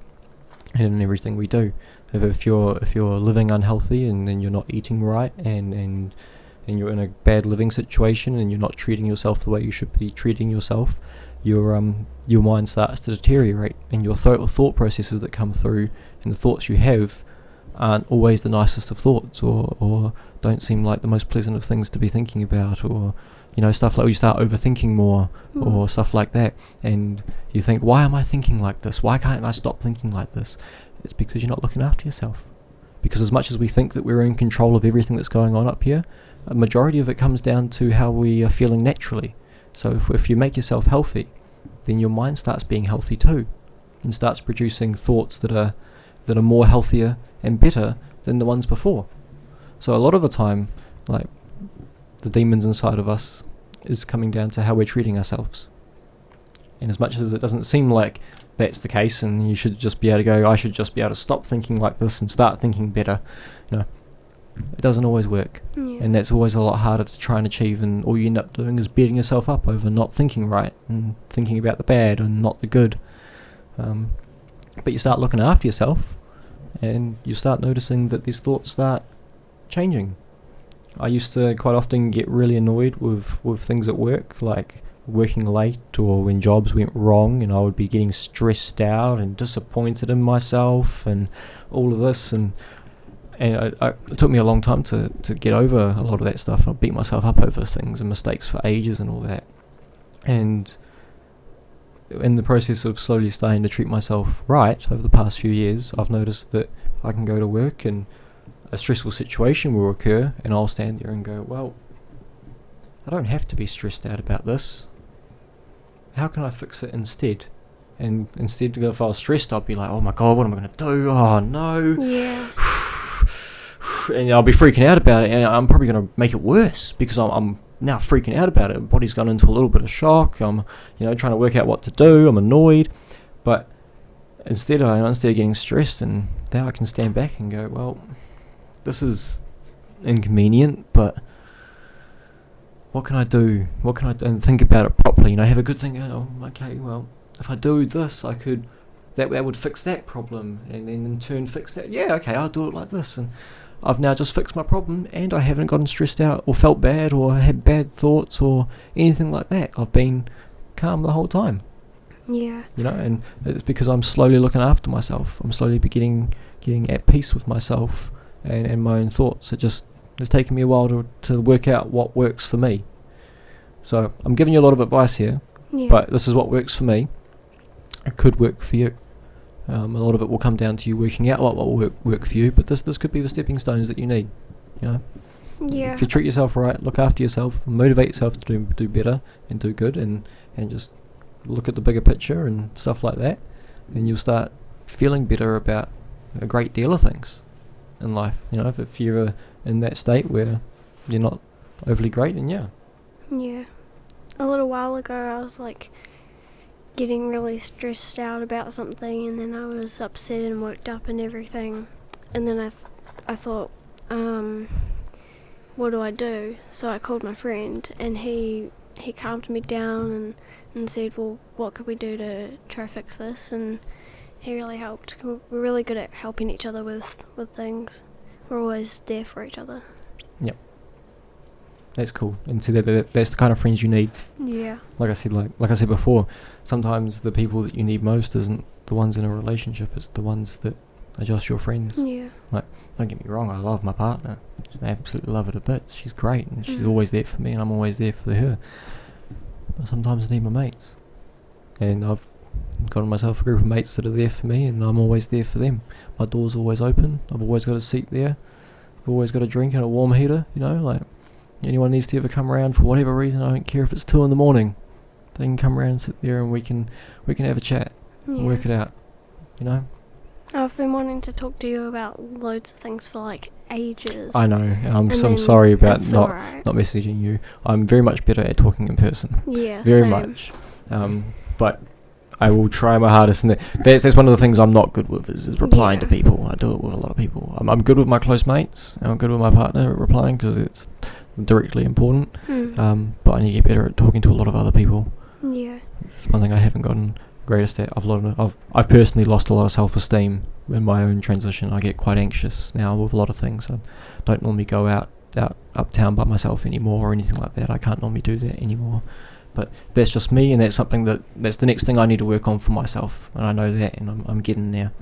and in everything we do. If you're living unhealthy and then you're not eating right and you're in a bad living situation and you're not treating yourself the way you should be treating yourself, your mind starts to deteriorate, and your thought processes that come through and the thoughts you have aren't always the nicest of thoughts, or don't seem like the most pleasant of things to be thinking about, or stuff like you start overthinking more, or stuff like that, and you think, why am I thinking like this? Why can't I stop thinking like this? It's because you're not looking after yourself. Because as much as we think that we're in control of everything that's going on up here, a majority of it comes down to how we are feeling naturally. So if you make yourself healthy, then your mind starts being healthy too, and starts producing thoughts that are more healthier and better than the ones before. So a lot of the time, like, the demons inside of us is coming down to how we're treating ourselves. And as much as it doesn't seem like that's the case, and you should just be able to go, I should just be able to stop thinking like this and start thinking better, it doesn't always work. Yeah. And that's always a lot harder to try and achieve, and all you end up doing is beating yourself up over not thinking right and thinking about the bad and not the good. But you start looking after yourself, and you start noticing that these thoughts start changing. I used to quite often get really annoyed with things at work, like working late or when jobs went wrong, and I would be getting stressed out and disappointed in myself and all of this, and and it took me a long time to get over a lot of that stuff. I beat myself up over things and mistakes for ages and all that. And in the process of slowly starting to treat myself right over the past few years, I've noticed that I can go to work and a stressful situation will occur, and I'll stand there and go, well, I don't have to be stressed out about this. How can I fix it instead? And instead, if I was stressed, I'd be like, oh my god, what am I going to do? Oh no. Yeah. And I'll be freaking out about it, and I'm probably going to make it worse because I'm now freaking out about it. My body's gone into a little bit of shock. I'm, trying to work out what to do. I'm annoyed, but instead of getting stressed, and now I can stand back and go, well, this is inconvenient, but what can I do? What can I do? And think about it properly. Have a good think. Oh, okay, well, if I do this, I could. That would fix that problem, and then in turn fix that. Yeah, okay, I'll do it like this, and I've now just fixed my problem, and I haven't gotten stressed out or felt bad or had bad thoughts or anything like that. I've been calm the whole time. Yeah. And it's because I'm slowly looking after myself. I'm slowly getting at peace with myself and my own thoughts. It's taken me a while to work out what works for me. So I'm giving you a lot of advice here, but this is what works for me. It could work for you. A lot of it will come down to you working out what will work for you, but this could be the stepping stones that you need. Yeah. If you treat yourself right, look after yourself, motivate yourself to do better and do good, and just look at the bigger picture and stuff like that, and you'll start feeling better about a great deal of things in life. If you're in that state where you're not overly great, then yeah. A little while ago I was getting really stressed out about something, and then I was upset and worked up and everything, and then I thought, what do I do? So I called my friend, and he calmed me down and said, well, what could we do to try fix this? And he really helped. We're really good at helping each other with things. We're always there for each other. Yep. That's cool. And see, that's the kind of friends you need. Yeah. Like I said before, sometimes the people that you need most isn't the ones in a relationship, it's the ones that are just your friends. Yeah. Don't get me wrong, I love my partner. I absolutely love her to bits. She's great, and she's always there for me, and I'm always there for her. But sometimes I need my mates. And I've got myself a group of mates that are there for me, and I'm always there for them. My door's always open. I've always got a seat there. I've always got a drink and a warm heater, anyone needs to ever come around for whatever reason, I don't care if it's 2 a.m, they can come around and sit there, and we can have a chat and work it out. I've been wanting to talk to you about loads of things for ages. I know. I'm sorry about not messaging you. I'm very much better at talking in person. Yeah, very same. much. But I will try my hardest, and that's one of the things I'm not good with is replying to people. I do it with a lot of people. I'm good with my close mates. I'm good with my partner at replying because it's directly important. But I need to get better at talking to a lot of other people. Yeah. It's one thing I haven't gotten greatest at. I've personally lost a lot of self-esteem in my own transition. I get quite anxious now with a lot of things. I don't normally go out uptown by myself anymore or anything like that. I can't normally do that anymore. But that's just me, and that's something that's the next thing I need to work on for myself, and I know that, and I'm getting there.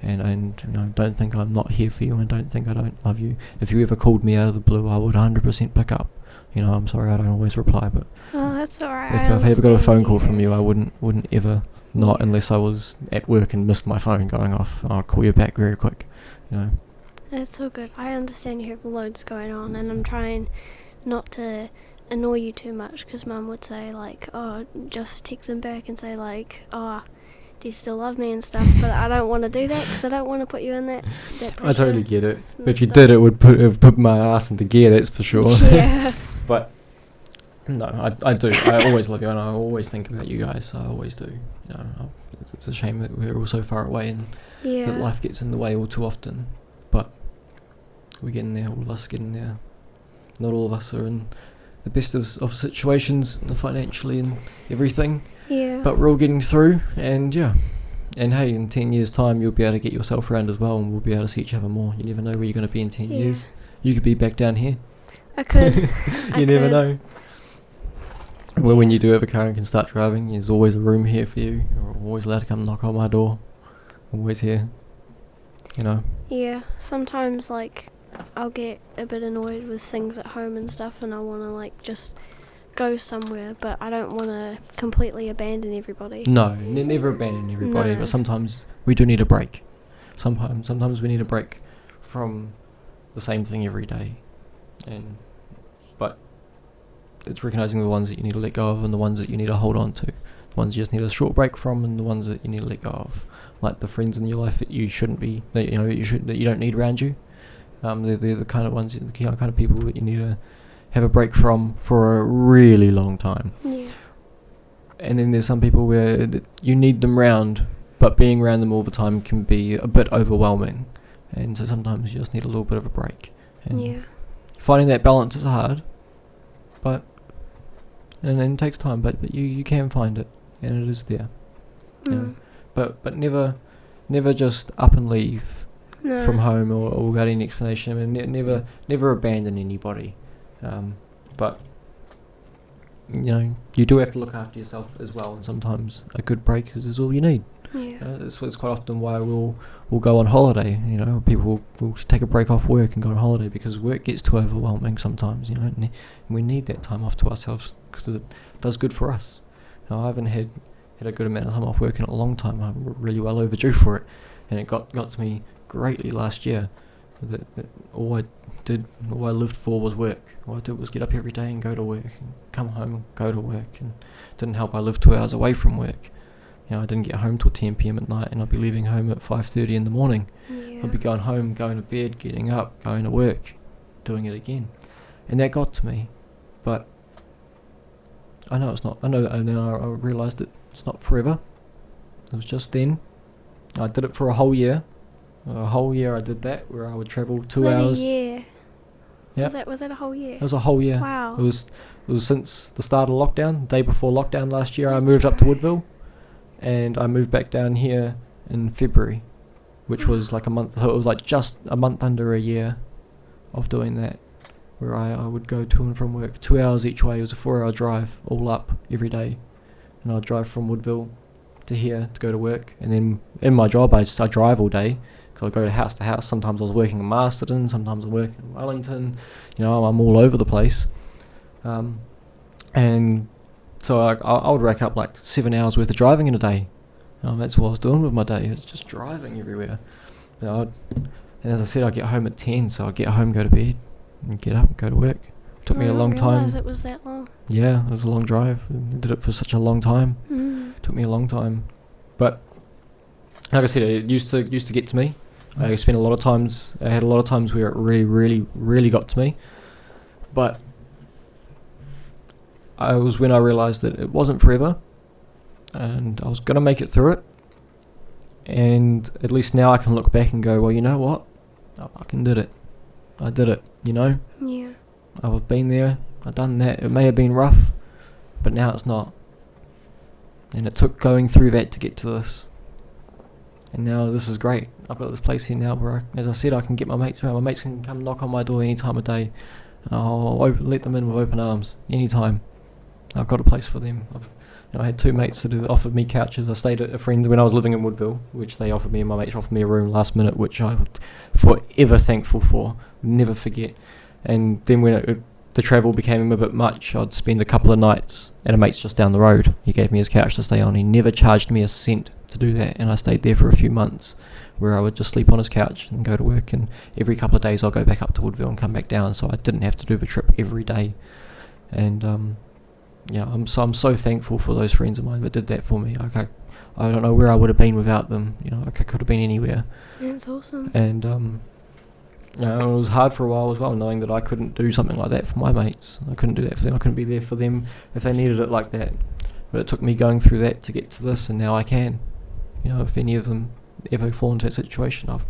And don't think I'm not here for you, and don't think I don't love you. If you ever called me out of the blue, I would 100% pick up. I'm sorry I don't always reply, but that's alright. if I've ever got a phone call from you, I wouldn't ever not, unless I was at work and missed my phone going off. I'll call you back very quick. It's all good. I understand you have loads going on, and I'm trying not to annoy you too much, because Mum would say just text him back and say do you still love me and stuff, but I don't want to do that because I don't want to put you in that pressure. I totally get it. If you did, it would put my ass into gear, that's for sure. Yeah. But no, I do. I always love you, and I always think about you guys. I always do. It's a shame that we're all so far away, and that life gets in the way all too often. But we're getting there. All of us getting there. Not all of us are in the best of situations, financially and everything. Yeah. But we're all getting through, and and hey, in 10 years' time, you'll be able to get yourself around as well, and we'll be able to see each other more. You never know where you're going to be in 10 years. You could be back down here. I could. You never know. Well, when you do have a car and can start driving, there's always a room here for you. You're always allowed to come knock on my door. Always here. Yeah, sometimes like I'll get a bit annoyed with things at home and stuff, and I want to like just go somewhere, but I don't want to completely abandon everybody. No, never abandon everybody, No. but sometimes we do need a break. Sometimes we need a break from the same thing every day, but it's recognizing the ones that you need to let go of and the ones that you need to hold on to. The ones you just need a short break from, and the ones that you need to let go of, like the friends in your life that you shouldn't be, that you don't need around you. They're the kind of ones, the kind of people that you need to have a break from for a really long time. Yeah. And then there's some people where you need them round, but being around them all the time can be a bit overwhelming, and so sometimes you just need a little bit of a break. And Yeah. finding that balance is hard, and it takes time, but you can find it, and it is there. You know. But never just up and leave No. from home or without any explanation. I mean, never abandon anybody. But you do have to look after yourself as well, and sometimes a good break is all you need. Yeah. It's quite often why we'll go on holiday. People will take a break off work and go on holiday because work gets too overwhelming sometimes. And we need that time off to ourselves because it does good for us. I haven't had a good amount of time off work in a long time. I'm really well overdue for it, and it got to me greatly last year. That all I lived for was work. All I did was get up every day and go to work, and come home and go to work, and it didn't help I lived 2 hours away from work. I didn't get home till 10 p.m. at night, and I'd be leaving home at 5:30 in the morning. Yeah. I'd be going home, going to bed, getting up, going to work, doing it again, and that got to me. But I know it's not. I realised that it's not forever. It was just then. I did it for a whole year. A whole year I did that, where I would travel 2 hours. A year. Yep. Was that a whole year? It was a whole year. Wow. It was since the start of lockdown. The day before lockdown last year, I That's moved up to right. Woodville, and I moved back down here in February, which was like a month. So it was like just a month under a year of doing that, where I would go to and from work 2 hours each way. It was a 4-hour drive all up every day, and I'd drive from Woodville to here to go to work. And then in my job, I drive all day. I go to house. Sometimes I was working in Masterton, sometimes I'm working in Wellington. I'm all over the place. And so I would rack up like 7 hours worth of driving in a day. That's what I was doing with my day. It's just driving everywhere. And as I said, I'd get home at 10, so I'd get home, go to bed, and get up and go to work. Took me a long time. I didn't realise it was that long. Yeah, it was a long drive. I did it for such a long time. Took me a long time. But like I said, it used to get to me. I had a lot of times where it really, really, really got to me. But I was when I realised that it wasn't forever, and I was going to make it through it. And at least now I can look back and go, well, you know what? I fucking did it. I did it, Yeah. I've been there. I've done that. It may have been rough, but now it's not. And it took going through that to get to this. And now this is great. I've got this place here now where, as I said, I can get my mates around. My mates can come knock on my door any time of day. I'll let them in with open arms anytime. I've got a place for them. I had 2 mates that had offered me couches. I stayed at a friend's when I was living in Woodville, which they offered me, and my mates offered me a room last minute, which I'm forever thankful for. Never forget. And then when the travel became a bit much, I'd spend a couple of nights at a mate's just down the road. He gave me his couch to stay on. He never charged me a cent to do that, and I stayed there for a few months where I would just sleep on his couch and go to work, and every couple of days I'll go back up to Woodville and come back down, so I didn't have to do the trip every day. And I'm so thankful for those friends of mine that did that for me. I don't know where I would have been without them. I could have been anywhere. That's awesome. And it was hard for a while as well, knowing that I couldn't do something like that for my mates. I couldn't do that for them. I couldn't be there for them if they needed it like that. But it took me going through that to get to this, and now I can. If any of them ever fall into that situation, I've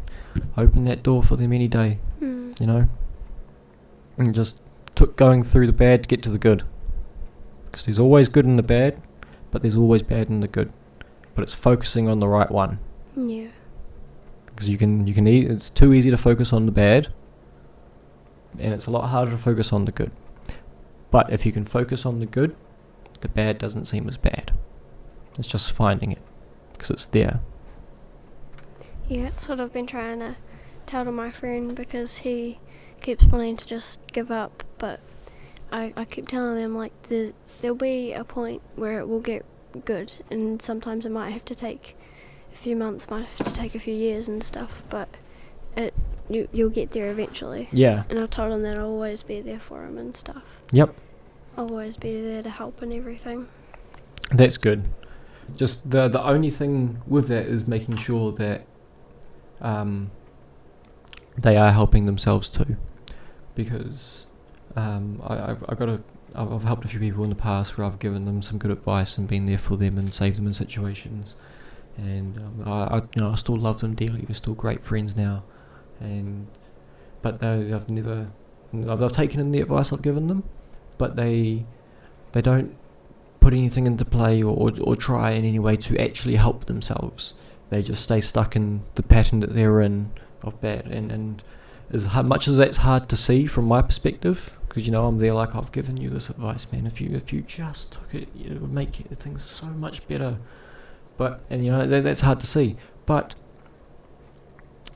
opened that door for them any day. And just took going through the bad to get to the good. Because there's always good in the bad, but there's always bad in the good. But it's focusing on the right one. Yeah. Because it's too easy to focus on the bad, and it's a lot harder to focus on the good. But if you can focus on the good, the bad doesn't seem as bad. It's just finding it, because it's there. Yeah, that's what I've been trying to tell to my friend because he keeps wanting to just give up, but I keep telling him like there'll be a point where it will get good, and sometimes it might have to take a few months, might have to take a few years and stuff, but you'll get there eventually. Yeah. And I told him that I'll always be there for him and stuff. Yep. Always be there to help and everything. That's good. Just the only thing with that is making sure that they are helping themselves too, because I've helped a few people in the past where I've given them some good advice and been there for them and saved them in situations, and I still love them dearly. We're still great friends now, but I've taken in the advice I've given them, but they don't put anything into play or try in any way to actually help themselves. They just stay stuck in the pattern that they're in of bad, and as much as that's hard to see from my perspective, because I'm there like, I've given you this advice, man, if you just took it, it would make things so much better. But that's hard to see, but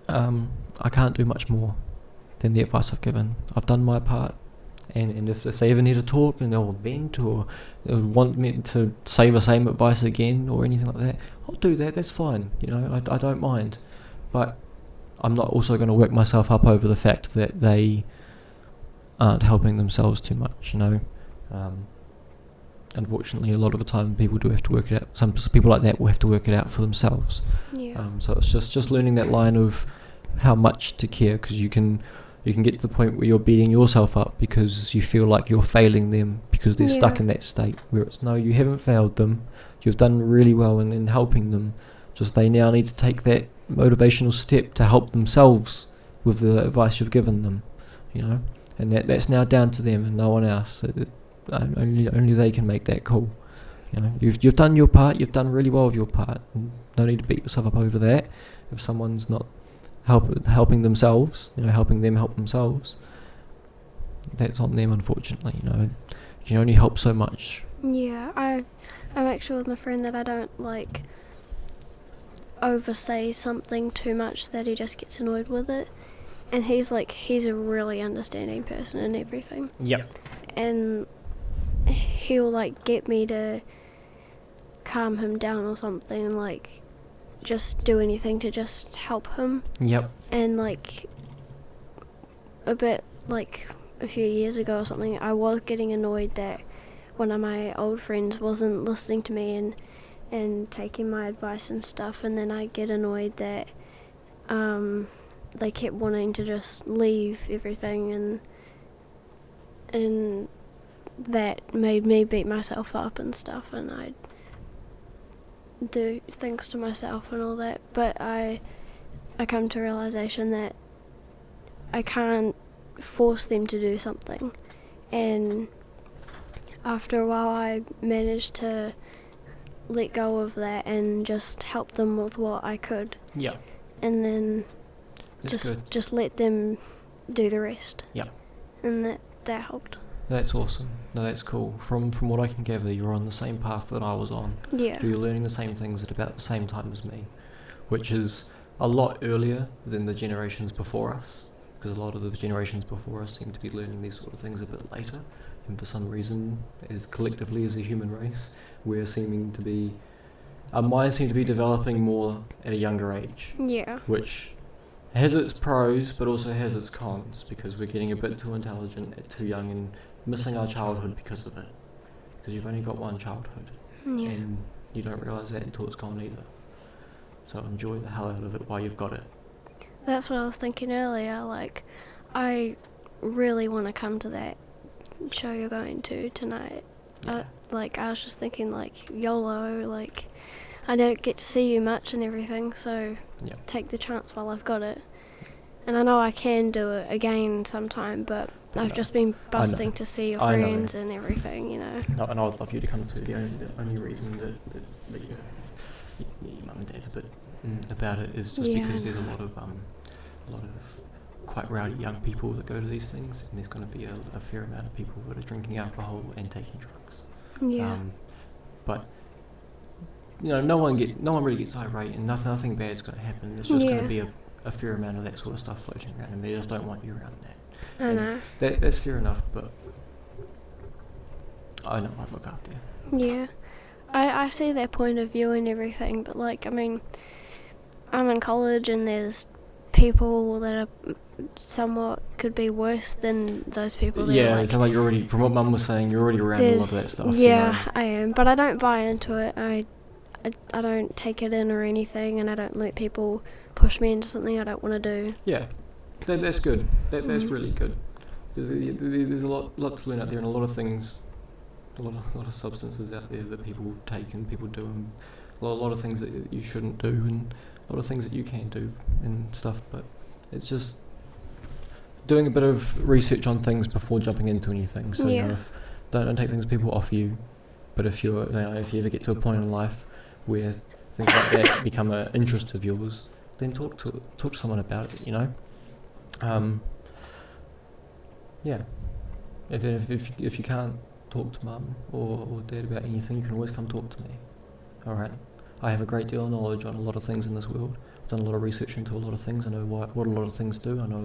I can't do much more than the advice I've given. I've done my part. And if they ever need to talk and they'll vent or want me to say the same advice again or anything like that, I'll do that. That's fine. I don't mind. But I'm not also going to work myself up over the fact that they aren't helping themselves too much. Unfortunately, a lot of the time people do have to work it out. Some people like that will have to work it out for themselves. Yeah. So it's just learning that line of how much to care, because you can get to the point where you're beating yourself up because you feel like you're failing them because they're stuck in that state, where it's no, you haven't failed them. You've done really well in helping them. Just they now need to take that motivational step to help themselves with the advice you've given them, and that's now down to them and no one else. Only they can make that call. You've done your part. You've done really well with your part. No need to beat yourself up over that. If someone's not helping themselves, helping them help themselves, that's on them, unfortunately. You can only help so much. Yeah, I make sure with my friend that I don't oversay something too much that he just gets annoyed with it, and he's a really understanding person and everything. Yep. And he'll get me to calm him down or something, just do anything to just help him. Yep. And a few years ago or something, I was getting annoyed that one of my old friends wasn't listening to me and taking my advice and stuff, and then I get annoyed that they kept wanting to just leave everything, and that made me beat myself up and stuff, and I'd do things to myself and all that. But I come to a realization that I can't force them to do something, and after a while I managed to let go of that and just help them with what I could. Yeah. And then That's just let them do the rest. Yeah. And that helped. That's awesome. No, that's cool. From what I can gather, you're on the same path that I was on. Yeah. You're learning the same things at about the same time as me, which is a lot earlier than the generations before us, because a lot of the generations before us seem to be learning these sort of things a bit later, and for some reason, collectively as a human race, our minds seem to be developing more at a younger age. Yeah. Which has its pros, but also has its cons, because we're getting a bit too intelligent at too young and missing our childhood because of it. Because you've only got one childhood, Yeah. and you don't realise that until it's gone either. So enjoy the hell out of it while you've got it. That's what I was thinking earlier. I really want to come to that show you're going to tonight. Yeah. I was just thinking, YOLO, I don't get to see you much and everything, so Yeah. take the chance while I've got it. And I know I can do it again sometime, but I've just been busting to see your I know. friends and everything, No, and I would love you to come too. The only reason that your mum and dad's a bit about it is just Yeah, because I there's a know. lot of quite rowdy young people that go to these things, and there's going to be a fair amount of people that are drinking alcohol and taking drugs. Yeah. But no one really gets irate, and nothing bad's going to happen. It's just going Yeah. to be a fair amount of that sort of stuff floating around, and they just don't want you around that. I And know. That's fair enough, but I know I'd look after you. Yeah. I see their point of view and everything, but like, I mean, I'm in college and there's people that are somewhat could be worse than those people that Yeah, are it like, sounds like you're already, from what Mum was saying, you're already around a lot of that there's, stuff. yeah, You know? I am, but I don't buy into it. I don't take it in or anything, and I don't let people push me into something I don't want to do. Yeah, that's good. That's Mm. really good. There's a lot to learn out there, and a lot of things, a lot of substances out there that people take and people do, and a lot of things that you shouldn't do, and a lot of things that you can do and stuff. But it's just doing a bit of research on things before jumping into anything. So you know, Yeah. don't take things people offer you. But if you ever get to a point in life where things like that become an interest of yours, then talk to someone about it. You know. Yeah. If you can't talk to Mum or Dad about anything, you can always come talk to me. All right. I have a great deal of knowledge on a lot of things in this world. I've done a lot of research into a lot of things. I know what a lot of things do. I know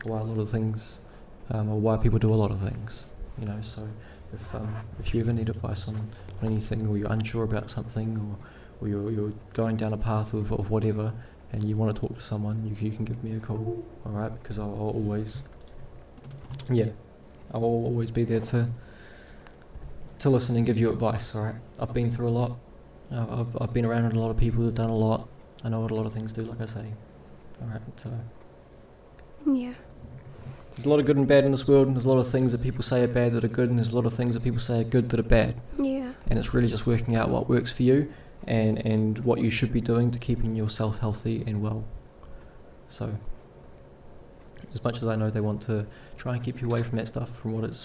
why a lot of things, or why people do a lot of things. You know. So if you ever need advice on anything, or you're unsure about something, or you're going down a path of whatever, and you want to talk to someone, you can give me a call. All right, because I'll always. Yeah, I'll always be there to listen and give you advice. All right, I've been through a lot. I've been around a lot of people who've done a lot. I know what a lot of things do, like I say. All right, so Yeah. there's a lot of good and bad in this world, and there's a lot of things that people say are bad that are good, and there's a lot of things that people say are good that are bad. Yeah. And it's really just working out what works for you, and what you should be doing to keeping yourself healthy and well. So, as much as I know they want to try and keep you away from that stuff, from what it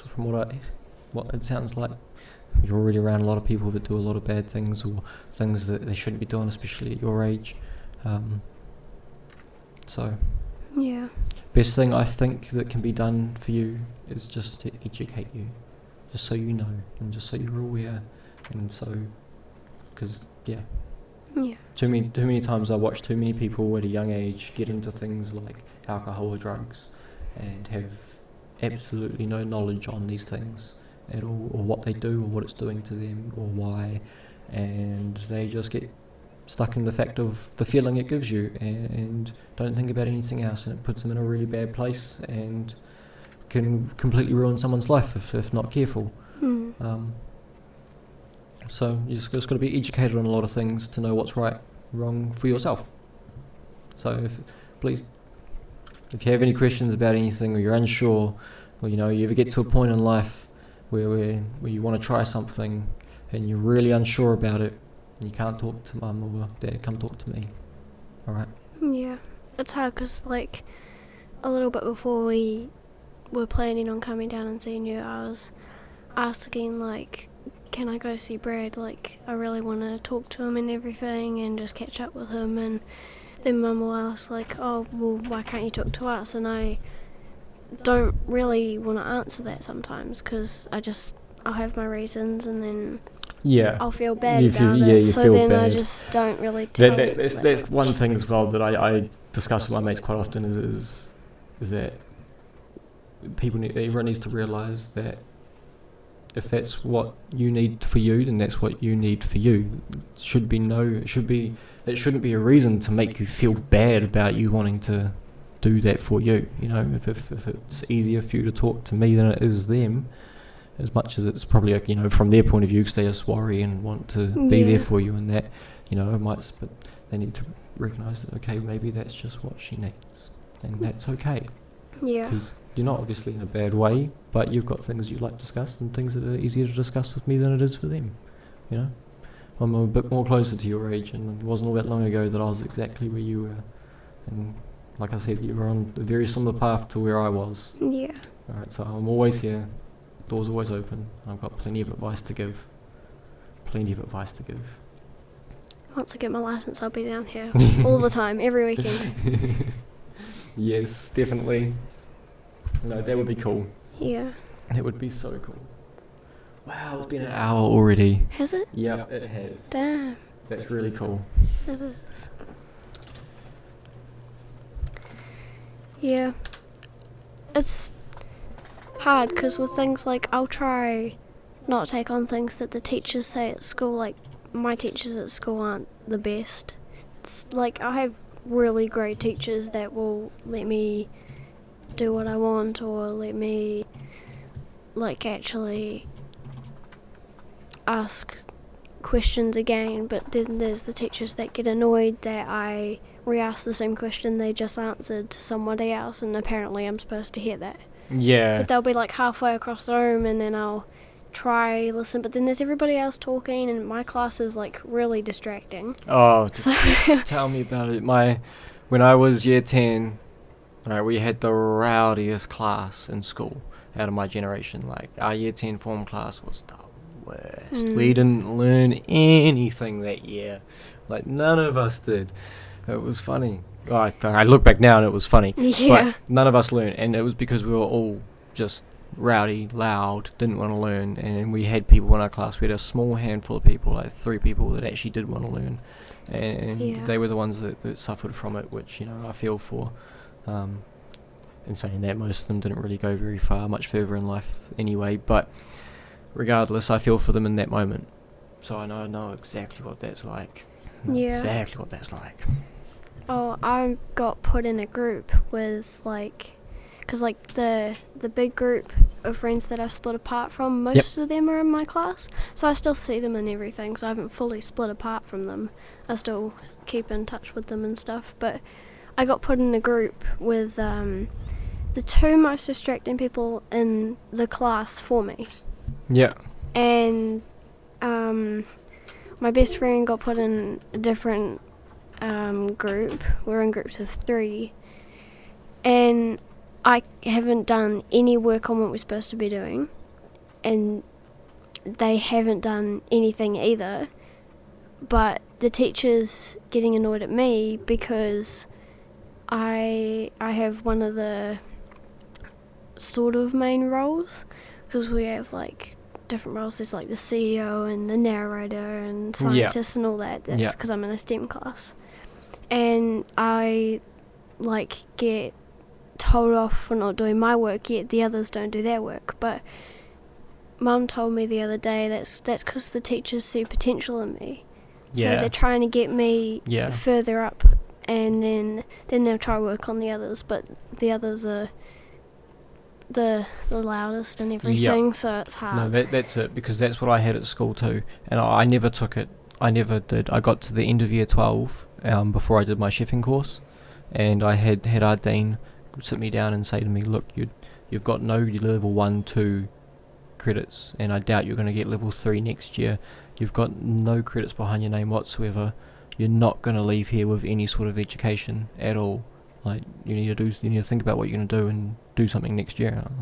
sounds like, you're already around a lot of people that do a lot of bad things, or things that they shouldn't be doing, especially at your age. So, Yeah. best thing I think that can be done for you is just to educate you, just so you know, and just so you're aware, and so, because yeah. Yeah. Too many times I watch too many people at a young age get into things like alcohol or drugs, and have absolutely no knowledge on these things at all, or what they do, or what it's doing to them, or why, and they just get stuck in the fact of the feeling it gives you, and don't think about anything else, and it puts them in a really bad place, and can completely ruin someone's life if not careful. Mm. So you just got to be educated on a lot of things to know what's right, wrong for yourself. So please, if you have any questions about anything, or you're unsure, or you ever get to a point in life where you want to try something and you're really unsure about it, and you can't talk to Mum or Dad, come talk to me. All right. Yeah. It's hard because, like, a little bit before we were planning on coming down and seeing you, I was asking, like, can I go see Brad? Like, I really want to talk to him and everything and just catch up with him. And then Mum will ask, like, oh, well, why can't you talk to us? And I don't really want to answer that sometimes because I'll have my reasons, and then Yeah. I'll feel bad You about feel- it. yeah, you So feel then I bad. just don't really tell. That's one thing as well that I discuss with my mates quite often is that everyone needs to realise that if that's what you need for you, then that's what you need for you. It shouldn't be a reason to make you feel bad about you wanting to do that for you. If it's easier for you to talk to me than it is them, as much as it's probably from their point of view, because they just worry and want to be there for you, and that but they need to recognise that, okay, maybe that's just what she needs, and that's okay, Yeah. because you're not obviously in a bad way, but you've got things you'd like to discuss and things that are easier to discuss with me than it is for them. I'm a bit more closer to your age, and it wasn't all that long ago that I was exactly where you were, and like I said, you were on a very similar path to where I was. Yeah. Alright, so I'm always here, door's always open, and I've got plenty of advice to give. Once I get my license, I'll be down here all the time, every weekend. Yes, definitely. No, that would be cool. Yeah. That would be so cool. Wow, it's been an hour already. Has it? Yep, it has. Damn. That's really cool. It is. Yeah. It's hard because with things like I'll try not take on things that the teachers say at school, like my teachers at school aren't the best. It's like I have really great teachers that will let me do what I want or let me like actually ask questions again, but then there's the teachers that get annoyed that I re-ask the same question they just answered to somebody else and apparently I'm supposed to hear that. Yeah. But they'll be like halfway across the room and then I'll try listen, but then there's everybody else talking and my class is like really distracting. Oh, So tell me about it. When I was year 10, right, we had the rowdiest class in school out of my generation. Like, our year 10 form class was the worst. We didn't learn anything that year. Like, none of us did. It was funny. I look back now and it was funny. yeah. But none of us learned, and it was because we were all just rowdy, loud, didn't want to learn, and we had people in our class. We had a small handful of people, like 3 people, that actually did want to learn, and Yeah. they were the ones that suffered from it, which, you know, I feel for. In saying that, most of them didn't really go very far, much further in life anyway, but regardless, I feel for them in that moment. So I know exactly what that's like. Yeah. Exactly what that's like. Oh, I got put in a group with like, because like the big group of friends that I've split apart from, most of them are in my class, so I still see them and everything, so I haven't fully split apart from them. I still keep in touch with them and stuff, but I got put in a group with the 2 most distracting people in the class for me. Yeah. And my best friend got put in a different group. We're in groups of 3, and I haven't done any work on what we're supposed to be doing, and they haven't done anything either, but the teacher's getting annoyed at me because I have one of the sort of main roles, because we have like different roles. There's like the CEO and the narrator and scientist and all that. That's because I'm in a STEM class, and I like get told off for not doing my work, yet the others don't do their work. But Mum told me the other day that's because the teachers see potential in me, so they're trying to get me further up, and then they'll try to work on the others, but the others are the loudest and everything, so it's hard. No, that's it, because that's what I had at school too, and I never took it. I never did. I got to the end of year 12 before I did my chefing course, and I had our dean sit me down and say to me, look, you've got no level 1, 2 credits, and I doubt you're going to get level 3 next year. You've got no credits behind your name whatsoever. You're not going to leave here with any sort of education at all. Like, you need to think about what you're going to do and do something next year. I'm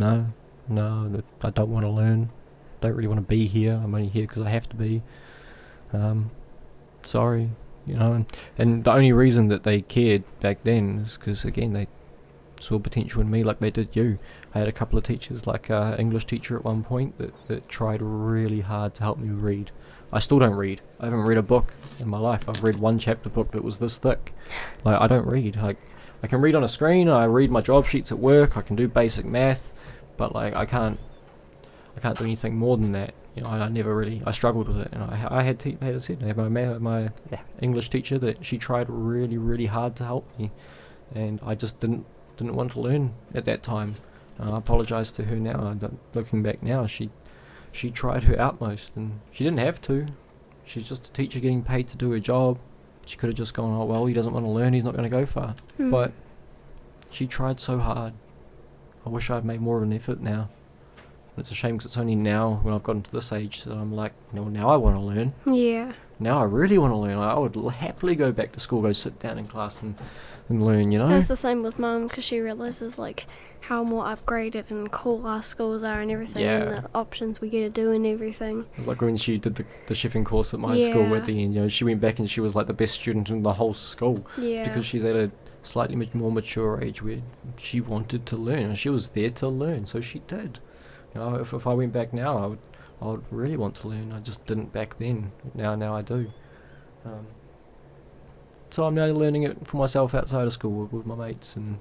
like, no, I don't want to learn. Don't really want to be here. I'm only here because I have to be. Sorry, you know. And the only reason that they cared back then is because, again, they saw potential in me like they did you. I had a couple of teachers, like an English teacher at one point, that tried really hard to help me read. I still don't read. I haven't read a book in my life. I've read one chapter book that was this thick. Like, I don't read. Like, I can read on a screen. I read my job sheets at work. I can do basic math, but like I can't do anything more than that. You know, I struggled with it, and I had my English teacher that she tried really, really hard to help me, and I just didn't want to learn at that time. I apologise to her now. Looking back now, she tried her utmost, and she didn't have to. She's just a teacher getting paid to do her job. She could have just gone, oh well, he doesn't want to learn, he's not going to go far. But she tried so hard. I wish I'd made more of an effort now. It's a shame because it's only now, when I've gotten to this age, that I'm like, no, now I want to learn. Yeah. Now I really want to learn. I would happily go back to school, go sit down in class and learn, you know? That's the same with Mum, because she realises like how more upgraded and cool our schools are and everything, and the options we get to do and everything. It was like when she did the chefing course at my school at the end, you know, she went back and she was like the best student in the whole school. Yeah. Because she's at a slightly more mature age where she wanted to learn, and she was there to learn, so she did. You know, if I went back now, I would really want to learn. I just didn't back then. Now I do. So I'm now learning it for myself outside of school with my mates, and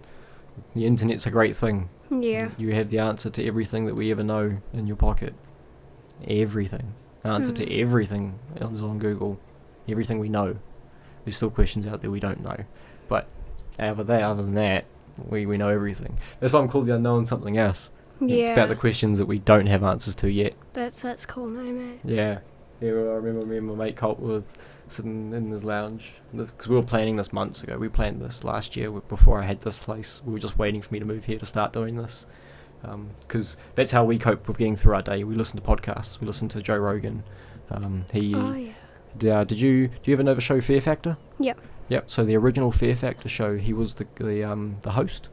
the internet's a great thing. Yeah. You have the answer to everything that we ever know in your pocket. Everything. Answer to everything is on Google. Everything we know. There's still questions out there we don't know. But other than that, we know everything. That's why I'm called the unknown something else. Yeah. It's about the questions that we don't have answers to yet. That's cool name, eh? Yeah. I remember me and my mate Colt were sitting in this lounge, because we were planning this months ago. We planned this last year before I had this place. We were just waiting for me to move here to start doing this, because that's how we cope with getting through our day. We listen to podcasts. We listen to Joe Rogan. Oh yeah. Do you ever know the show Fear Factor? Yep. Yep. So the original Fear Factor show, he was the host.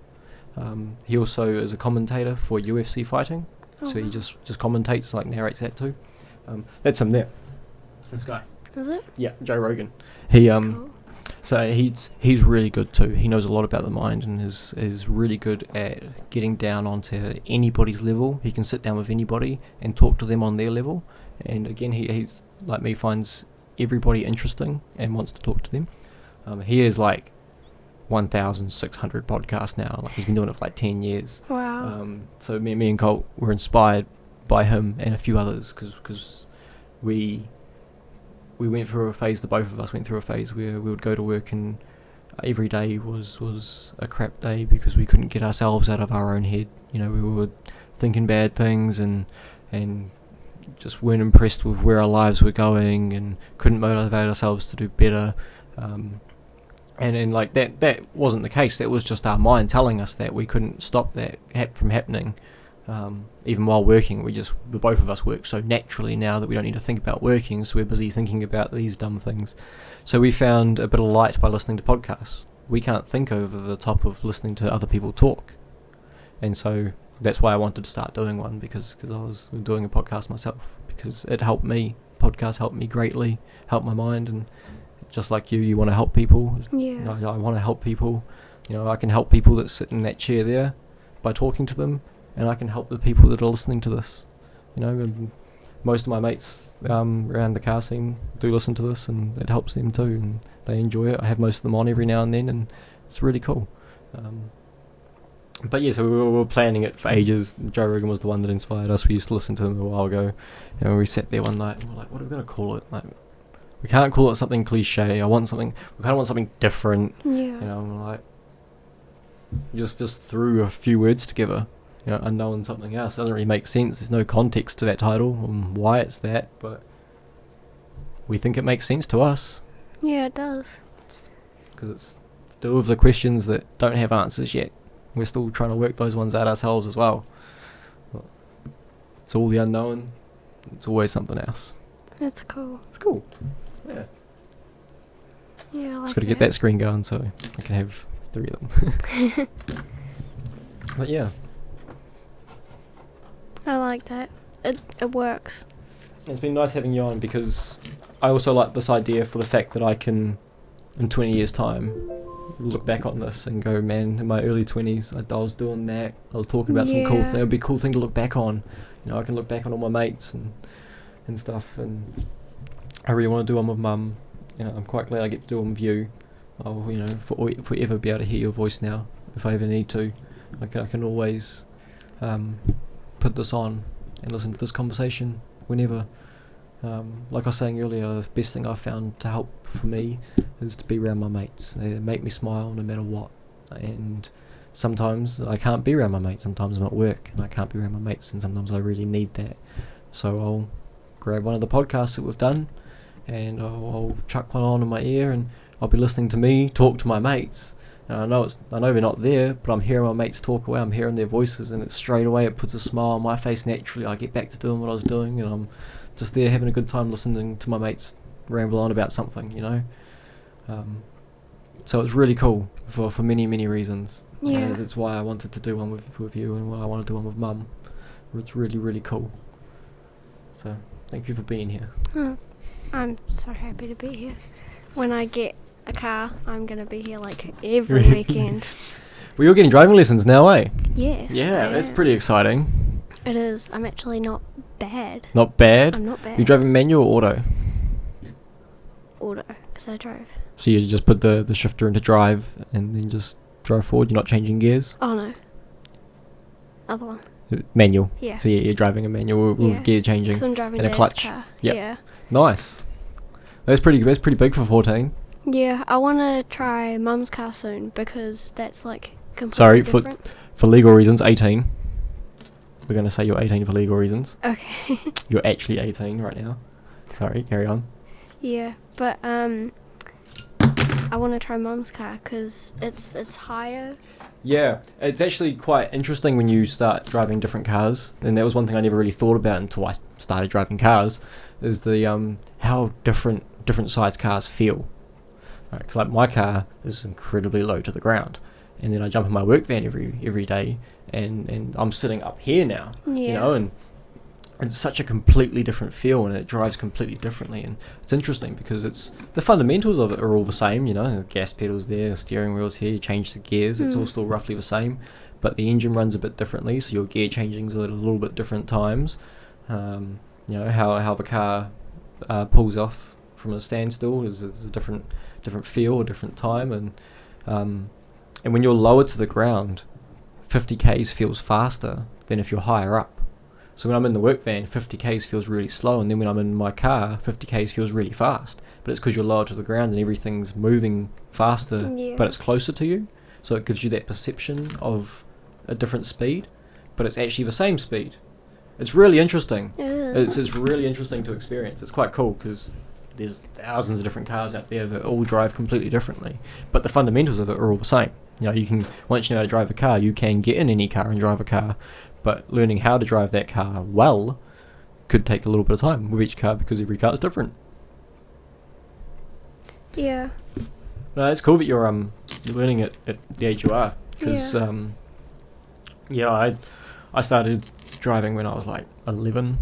He also is a commentator for UFC fighting. So he just commentates, like narrates that too. That's him there. This guy. Is it? Yeah, Joe Rogan. He That's cool. So he's really good too. He knows a lot about the mind and is really good at getting down onto anybody's level. He can sit down with anybody and talk to them on their level. And again, he's like me, finds everybody interesting and wants to talk to them. He is like 1,600 podcasts now. Like, he's been doing it for like 10 years. Wow. So me and Colt were inspired by him and a few others, because we went through a phase, the both of us went through a phase where we would go to work and every day was a crap day because we couldn't get ourselves out of our own head. You know, we were thinking bad things and just weren't impressed with where our lives were going and couldn't motivate ourselves to do better. And like that wasn't the case. That was just our mind telling us that we couldn't stop that from happening. Even while working, the both of us work so naturally now that we don't need to think about working, so we're busy thinking about these dumb things. So we found a bit of light by listening to podcasts. We can't think over the top of listening to other people talk. And so that's why I wanted to start doing one, because I was doing a podcast myself, because it helped me. Podcasts helped me greatly, helped my mind, and just like you want to help people. Yeah. I want to help people. You know, I can help people that sit in that chair there by talking to them, and I can help the people that are listening to this. You know, and most of my mates around the car scene do listen to this, and it helps them too, and they enjoy it. I have most of them on every now and then, and it's really cool. But yeah, so we were planning it for ages. Joe Rogan was the one that inspired us. We used to listen to him a while ago, and we sat there one night and we're like, what are we going to call it? Like, we can't call it something cliche. We kind of want something different. Yeah. You know, and like, just threw a few words together. You know, unknown something else. It doesn't really make sense. There's no context to that title and why it's that, but we think it makes sense to us. Yeah, it does. Because it's still with the questions that don't have answers yet. We're still trying to work those ones out ourselves as well. It's all the unknown. It's always something else. That's cool. It's cool. Yeah. Yeah, I like Just got to get that screen going so I can have 3 of them. But yeah. I like that. It works. It's been nice having you on, because I also like this idea for the fact that I can, in 20 years' time, look back on this and go, man, in my early 20s, I was doing that. I was talking about some cool thing. It would be a cool thing to look back on. You know, I can look back on all my mates and stuff, and I really want to do one with Mum. You know, I'm quite glad I get to do one with you. I'll, you know, forever be able to hear your voice now, if I ever need to. I can always put this on and listen to this conversation whenever. Like I was saying earlier, the best thing I've found to help for me is to be around my mates. They make me smile no matter what. And sometimes I can't be around my mates. Sometimes I'm at work and I can't be around my mates, and sometimes I really need that. So I'll grab one of the podcasts that we've done, and I'll chuck one on in my ear, and I'll be listening to me talk to my mates. And I know they're not there, but I'm hearing my mates talk away. I'm hearing their voices, and it straight away it puts a smile on my face naturally. I get back to doing what I was doing, and I'm just there having a good time listening to my mates ramble on about something, you know. So it's really cool for many, many reasons. Yeah. That's why I wanted to do one with you, and why I want to do one with Mum. It's really, really cool. So thank you for being here. Oh, I'm so happy to be here. When I get a car, I'm going to be here like every weekend. Well, you're getting driving lessons now, eh? Yes. Yeah, I that's am. pretty exciting. It is. I'm actually not bad. Not bad? I'm not bad. You driving manual or auto? Auto. because I drive. So you just put the shifter into drive and then just drive forward. You're not changing gears. Oh no. Other one. Manual. Yeah. So yeah, you're driving a manual with Yeah. gear changing. Because I'm driving and a Dad's clutch. car. Yep. Yeah. Nice. That's pretty big for 14. Yeah, I want to try Mum's car soon because that's like completely Sorry, different. for legal reasons, 18. We're going to say you're 18 for legal reasons. Okay. You're actually 18 right now. Sorry, carry on. Yeah, but I want to try Mum's car because it's higher. Yeah, it's actually quite interesting when you start driving different cars, and that was one thing I never really thought about until I started driving cars, is the how different size cars feel. Because like my car is incredibly low to the ground, and then I jump in my work van every day, and I'm sitting up here now, Yeah. you know, and it's such a completely different feel, and it drives completely differently, and it's interesting because it's the fundamentals of it are all the same, you know, the gas pedals there, steering wheels here, you change the gears, it's all still roughly the same, but the engine runs a bit differently, so your gear changing's a little bit different times. You know, how the car pulls off from a standstill is a different feel, a different time, and when you're lower to the ground, 50 k's feels faster than if you're higher up. So when I'm in the work van, 50 k's feels really slow, and then when I'm in my car, 50 k's feels really fast. But it's because you're lower to the ground and everything's moving faster, Yeah. but it's closer to you. So it gives you that perception of a different speed, but it's actually the same speed. It's really interesting. It is. It's really interesting to experience. It's quite cool because there's thousands of different cars out there that all drive completely differently, but the fundamentals of it are all the same. You know, you can, once you know how to drive a car, you can get in any car and drive a car, but learning how to drive that car well could take a little bit of time with each car because every car is different. Yeah. No, it's cool that you're learning it at the age you are, because I started driving when I was like 11,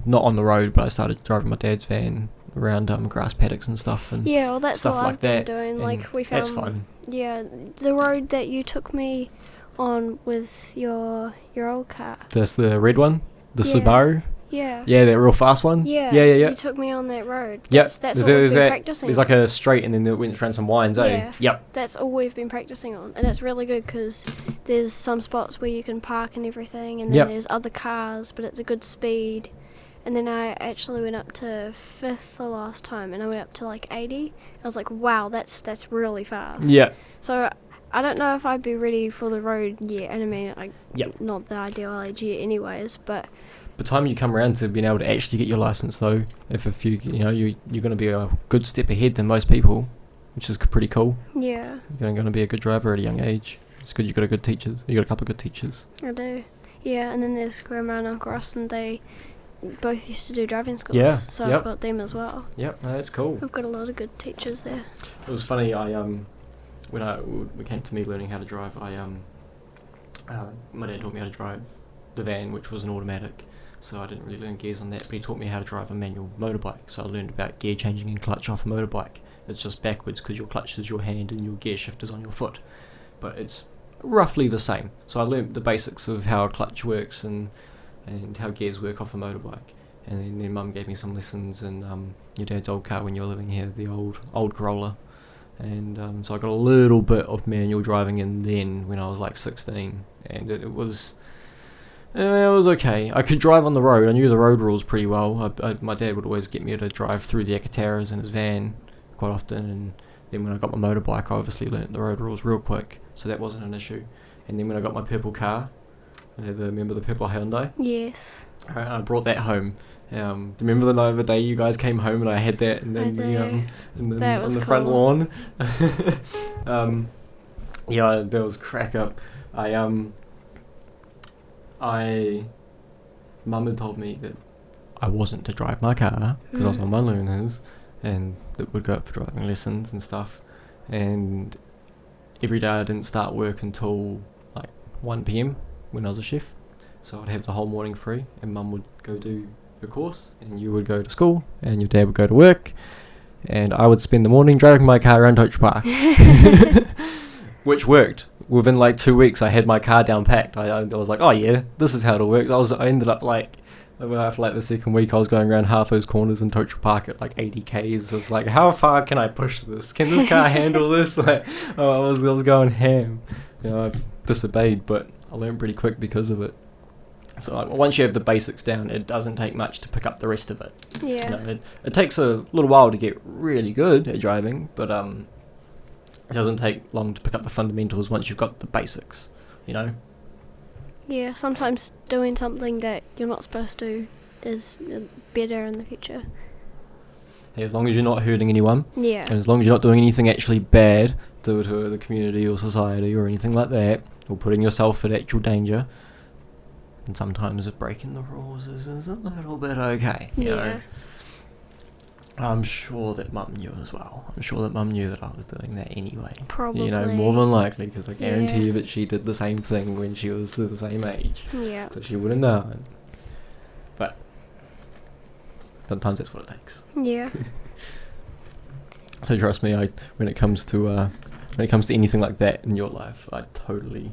not on the road, but I started driving my dad's van around grass paddocks and stuff, and Yeah, well, that's stuff what like I've been that, doing. and Like, we found. that's fun. Yeah, the road that you took me on with your old car. That's the red one, the Yeah. Subaru. Yeah. Yeah, that real fast one. Yeah. Yeah. You took me on that road. Yep. That's what we've been practicing. There's like a straight, and then it went around some winds, eh? Yeah. Yep. That's all we've been practicing on, and it's really good because there's some spots where you can park and everything, and then Yep. there's other cars, but it's a good speed. And then I actually went up to 5th the last time, and I went up to like 80. I was like, wow, that's really fast. Yeah. So I don't know if I'd be ready for the road yet, and I mean, Yep. not the ideal age yet anyways, but By the time you come around to being able to actually get your license, though, if you're going to be a good step ahead than most people, which is pretty cool. yeah, You're going to be a good driver at a young age. It's good. You got a good teachers. You got a couple of good teachers. I do. Yeah, and then there's Grandma and Uncle Ross, and they both used to do driving schools, Yeah, so yep. I've got them as well. Yep, no, that's cool. I've got a lot of good teachers there. It was funny. When we came to me learning how to drive, my dad taught me how to drive the van, which was an automatic. So I didn't really learn gears on that, but he taught me how to drive a manual motorbike. So I learned about gear changing and clutch off a motorbike. It's just backwards because your clutch is your hand and your gear shift is on your foot. But it's roughly the same. So I learned the basics of how a clutch works and how gears work off a motorbike. And then Mum gave me some lessons in your dad's old car when you were living here, the old Corolla. And so I got a little bit of manual driving in then when I was like 16. And it was okay. I could drive on the road. I knew the road rules pretty well. My dad would always get me to drive through the Akateras in his van quite often, and then when I got my motorbike, I obviously learnt the road rules real quick, so that wasn't an issue. And then when I got my purple car, remember the purple Hyundai? Yes. I brought that home. Remember the day you guys came home and I had that, and then That on was the front cool. lawn. Yeah, that was crack up. Mum had told me that I wasn't to drive my car because I was on my learners, and that would go up for driving lessons and stuff. And every day I didn't start work until like 1 p.m. when I was a chef, so I'd have the whole morning free, and Mum would go do her course, and you would go to school, and your dad would go to work, and I would spend the morning driving my car around Toach Park, which worked. Within like 2 weeks, I had my car down packed. I was like, oh yeah, this is how it works. I ended up like After like the second week, I was going around half those corners in Tokyo Park at like 80 k's. I was like, how far can I push this? Can this car handle this? Like, I was going ham. I disobeyed, but I learned pretty quick because of it. So like, once you have the basics down, it doesn't take much to pick up the rest of it. Yeah. It takes a little while to get really good at driving, but it doesn't take long to pick up the fundamentals once you've got the basics. Yeah, sometimes doing something that you're not supposed to is better in the future. Hey, as long as you're not hurting anyone, Yeah. and as long as you're not doing anything actually bad to the community or society or anything like that, or putting yourself at actual danger, and sometimes breaking the rules is a little bit okay. You know? I'm sure that Mum knew as well. I'm sure that Mum knew that I was doing that anyway. Probably. More than likely, because I guarantee Yeah. you that she did the same thing when she was the same age. Yeah. So she would have known. But sometimes that's what it takes. Yeah. So trust me, when it comes to anything like that in your life, I totally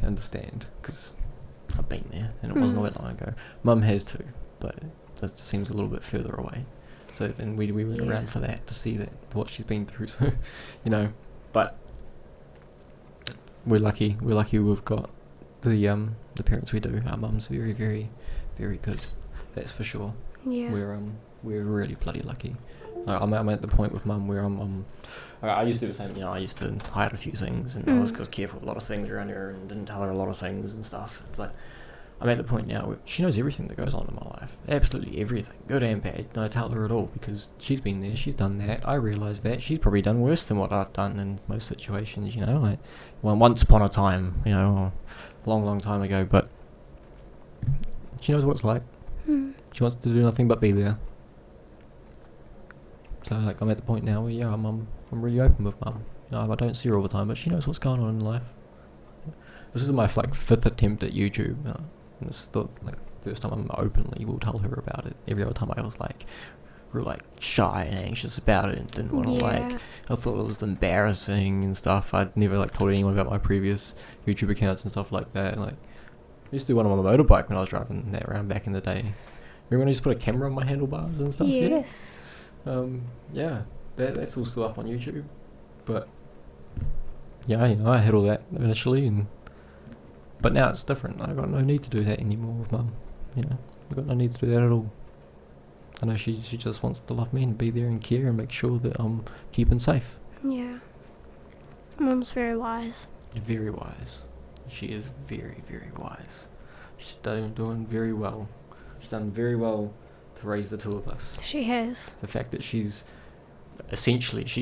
understand, because I've been there, and it wasn't all that long ago. Mum has too, but it just seems a little bit further away. So then we went around for that, to see what she's been through. So, but we're lucky. We're lucky we've got the parents we do. Our mum's very, very, very good. That's for sure. Yeah. We're really bloody lucky. I'm at the point with Mum where I used to do the same. I used to hide a few things, and I was careful with a lot of things around her, and didn't tell her a lot of things and stuff. But I'm at the point now where she knows everything that goes on in my life. Absolutely everything, good and bad. And I tell her it all, because she's been there, she's done that. I realise that she's probably done worse than what I've done in most situations. Once upon a time, a long time ago. But she knows what it's like. She wants to do nothing but be there. So I'm at the point now where I'm really open with Mum. I don't see her all the time, but she knows what's going on in life. This is my fifth attempt at YouTube. And this is the first time I'm openly will tell her about it. Every other time I was real shy and anxious about it, and didn't want to I thought it was embarrassing and stuff. I'd never told anyone about my previous YouTube accounts and stuff like that. I used to do one on my motorbike when I was driving that around back in the day. Remember when I used to put a camera on my handlebars and stuff? Yes. That's all still up on YouTube. But I had all that initially, but now it's different. I've got no need to do that anymore with Mum. I've got no need to do that at all. I know she just wants to love me and be there and care and make sure that I'm keeping safe. Yeah. Mum's very wise. Very wise. She is very, very wise. She's doing very well. She's done very well to raise the two of us. She has. The fact that she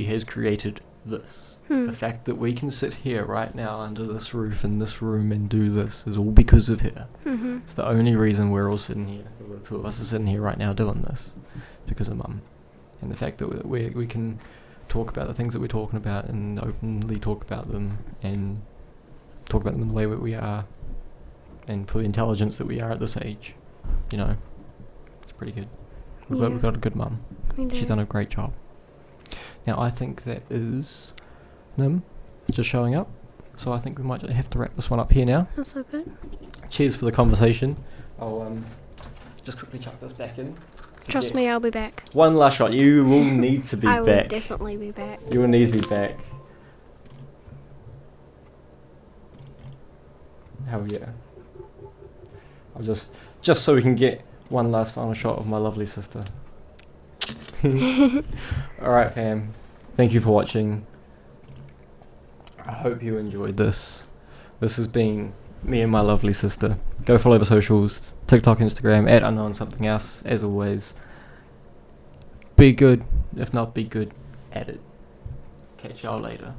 has created this. The fact that we can sit here right now under this roof in this room and do this is all because of her. It's the only reason we're all sitting here. The two of us are sitting here right now doing this, because of Mum. And the fact that we can talk about the things that we're talking about and openly talk about them and talk about them in the way that we are, and for the intelligence that we are at this age. It's pretty good. We've got a good Mum. She's done a great job. Now I think that is Nim just showing up, so I think we might have to wrap this one up here now. That's so good. Cheers for the conversation. I'll just quickly chuck this back in. Trust me, I'll be back. One last shot. You will need to be I back. will definitely be back. You will need to be back. Hell yeah. I'll just so we can get one last final shot of my lovely sister. Alright fam, thank you for watching. I hope you enjoyed this. This has been me and my lovely sister. Go follow the socials, TikTok, Instagram, @unknownsomethingelse, as always. Be good, if not be good at it. Catch y'all later.